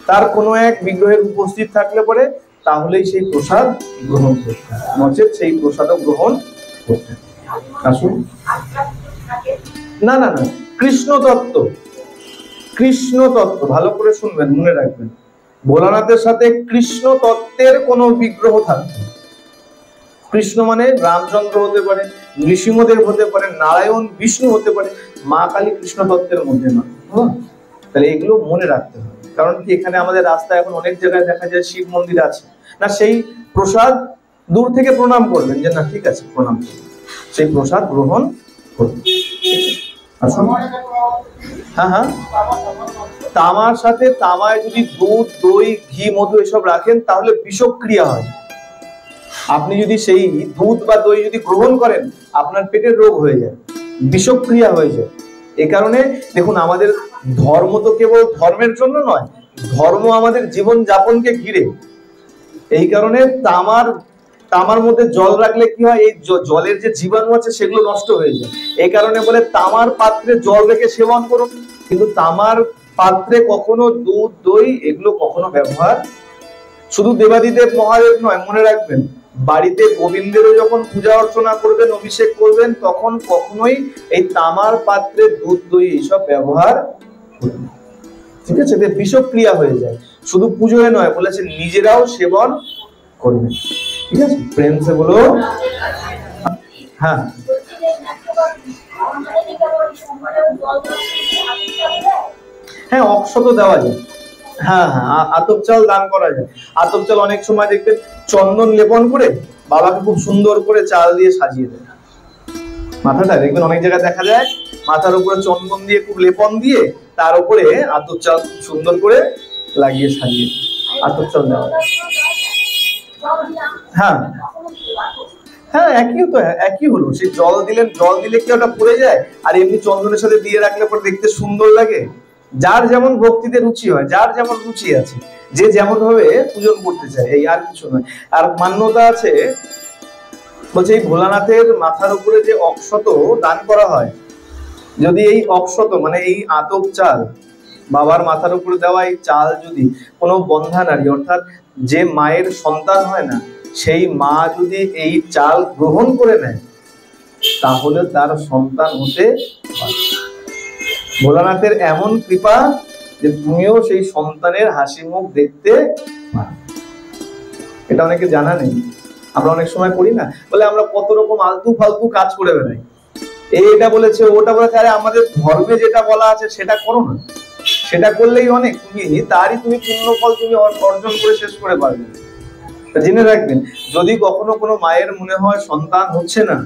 তার কোনো এক বিগ্রহের উপস্থিত থাকলে পরে তাহলেই সেই প্রসাদ গ্রহণ করতে হবে, নচেত সেই প্রসাদও গ্রহণ করতে হবে। আসুন, না না না, কৃষ্ণ তত্ত্ব, কৃষ্ণ তত্ত্ব ভালো করে শুনবেন, মনে রাখবেন, ভোলানাথের সাথে কৃষ্ণ তত্ত্বের কোনো বিগ্রহ থাকবে। কৃষ্ণ মানে রামচন্দ্র হতে পারে, নৃসিংহদেব হতে পারে, নারায়ণ, বিষ্ণু হতে পারে, মা কালী কৃষ্ণ তত্ত্বের মধ্যে নয়। তাহলে এগুলো মনে রাখতে হবে। কারণ কি, এখানে আমাদের রাস্তায় এখন অনেক জায়গায় দেখা যায় শিব মন্দির আছে না, সেই প্রসাদ দূর থেকে প্রণাম করবেন, যে না ঠিক আছে প্রণাম, সেই প্রসাদ গ্রহণ করবেন। হ্যাঁ হ্যাঁ, তামার সাথে, তামায় যদি দুধ, দই, ঘি, মধু এসব রাখেন তাহলে বিষক্রিয়া হয়। আপনি যদি সেই দুধ বা দই যদি গ্রহণ করেন, আপনার পেটের রোগ হয়ে যায়, বিষক্রিয়া হয়ে যায়। এ কারণে দেখুন, আমাদের ধর্ম তো কেবল ধর্মের জন্য নয়, ধর্ম আমাদের জীবন যাপনকে ঘিরে। এই কারণে তামার মধ্যে জল রাখলে কি হয়, এই জলের যে জীবাণু আছে সেগুলো নষ্ট হয়ে যায়। এই কারণে বলে তামার পাত্রে জল রেখে সেবন করুন, কিন্তু তামার পাত্রে কখনো দুধ, দই এগুলো কখনো ব্যবহার, শুধু দেবাদিদেব মহাদেব নয়, মনে রাখবেন, বাড়িতে গোবিন্দেরও যখন পূজা অর্চনা করবেন, অভিষেক করবেন, তখন কখনোই এই তামার পাত্রে দুধ, দই এইসব ব্যবহার করবেন। ঠিক আছে, এতে বিষক্রিয়া হয়ে যায়। শুধু পুজোয় নয়, বলেছে নিজেরাও সেবন করবেন। ঠিক আছে, প্রেম সে বলো। হ্যাঁ, হ্যাঁ অক্ষত দেওয়া যায়, হ্যাঁ হ্যাঁ, আতপ চাল দান করা যায়। আতপ চাল অনেক সময় দেখবেন চন্দন লেপন করে বাবাকে খুব সুন্দর করে চাল দিয়ে সাজিয়ে দেয় মাথাটা, দেখবেন অনেক জায়গায় দেখা যায় মাথার উপরে চন্দন দিয়ে খুব লেপন দিয়ে তার উপরে আতপ চাল খুব সুন্দর করে লাগিয়ে সাজিয়ে আতপ চাল দেওয়া। হ্যাঁ হ্যাঁ, একই হলো, সেই জল দিলে কি ওটা পড়ে যায়? আর এমনি চন্দনের সাথে দিয়ে রাখলে পরে দেখতে সুন্দর লাগে। যার যেমন ভক্তিতে রুচি হয়, যার যেমন রুচি আছে, যে যেমন ভাবে পূজন করতে চায়, এই আর কিছু নয়। আর মান্যতা আছে, বলছে এই ভোলানাথের মাথার উপরে যে অক্ষত দান করা হয়, যদি এই অক্ষত মানে এই আতপ চাল, বাবার মাথার উপরে দেওয়া এই চাল যদি কোনো বন্ধা নারী অর্থাৎ যে মায়ের সন্তান হয় না, সেই মা যদি এই চাল গ্রহণ করে নেয় তাহলে তার সন্তান হতে পারে। ভোলানাথের এমন কৃপা যে তুমিও সেই সন্তানের হাসি মুখ দেখতে পারো। এটা অনেকে জানা নেই। আমরা অনেক সময় করি না, বলে আমরা কত রকম আলতু ফালতু কাজ করে বেড়াই, এটা বলেছে ওটা বলেছে, আরে আমাদের ধর্মে যেটা বলা আছে সেটা করো না, সেটা করলেই অনেক, তুমি তারই তুমি পূর্ণ ফল তুমি অর্জন করে শেষ করে পারবে। জেনে রাখবেন, যদি কখনো কোনো মায়ের মনে হয় সন্তান হচ্ছে না,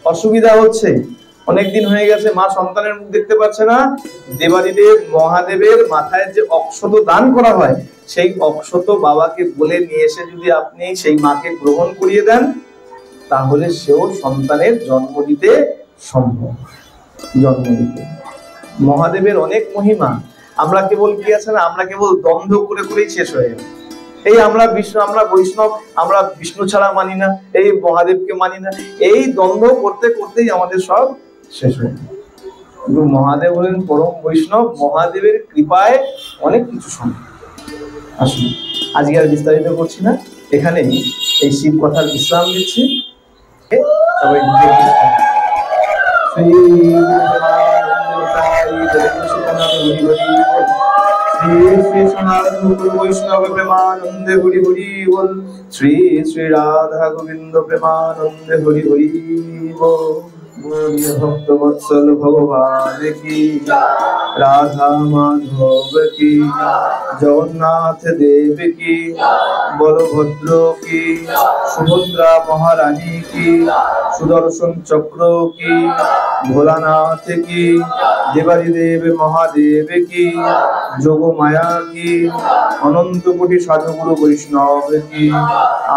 অসুবিধা হচ্ছে, অনেকদিন হয়ে গেছে মা সন্তানের মুখ দেখতে পাচ্ছে না, দেবাদিদেব মহাদেবের মাথায় যে অক্ষত দান করা হয় সেই অক্ষত বাবাকে বলে নিয়ে এসে যদি আপনি সেই মাকে গ্রহণ করিয়ে দেন তাহলে সেও সন্তানের জন্ম দিতে সম্ভব। জন্ম দিতে মহাদেবের অনেক মহিমা। আমরা কেবল কি আছে না, আমরা কেবল দ্বন্দ্ব করে করেই শেষ হয়ে যাবে। এই আমরা বৈষ্ণব, আমরা বিষ্ণু ছাড়া মানি না, এই মহাদেবকে মানি না, এই দ্বন্দ্ব করতে করতেই আমাদের সব শেষ হয়ে যায়। কিন্তু মহাদেব হলেন পরম বৈষ্ণব, মহাদেবের কৃপায় অনেক কিছু সম্ভব। আসুন আজকে আর বিস্তারিত করছি না, এখানে এই শিব কথার বিশ্রাম দিচ্ছি। সবাই শ্রী সনাতন গুরু বৈষ্ণব প্রেমানন্দে হরি হরি বল। শ্রী শ্রী রাধা গোবিন্দ প্রেমানন্দে হরি হরি বল। ভক্ত বৎসল ভগবান কি, রাধা মাধব কি, জগন্নাথ দেব কি, বলভদ্র কি, সুভদ্রা মহারানী কি, সুদর্শন চক্র কি, ভোলানাথ কি, দেবাদিদেব মহাদেব কি, যোগমায়া কি, অনন্ত কোটি সাধুগুরু বৈষ্ণব কি,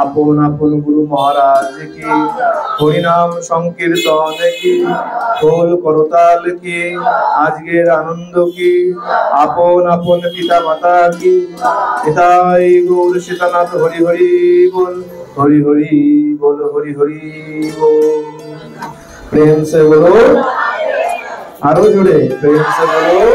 আপন আপন গুরু মহারাজ কি, হরিনাম সংকীর্তন কি, খোল করতাল কি, আজকের আনন্দ কি, আপন আপন পিতা মাতা কি, পিতাই গৌর সীতানাথ হরি হরি বল। হরি হরি বল, হরি হরি বল। প্রেম সে বলো, আরো জোরে প্রেম সে বলো।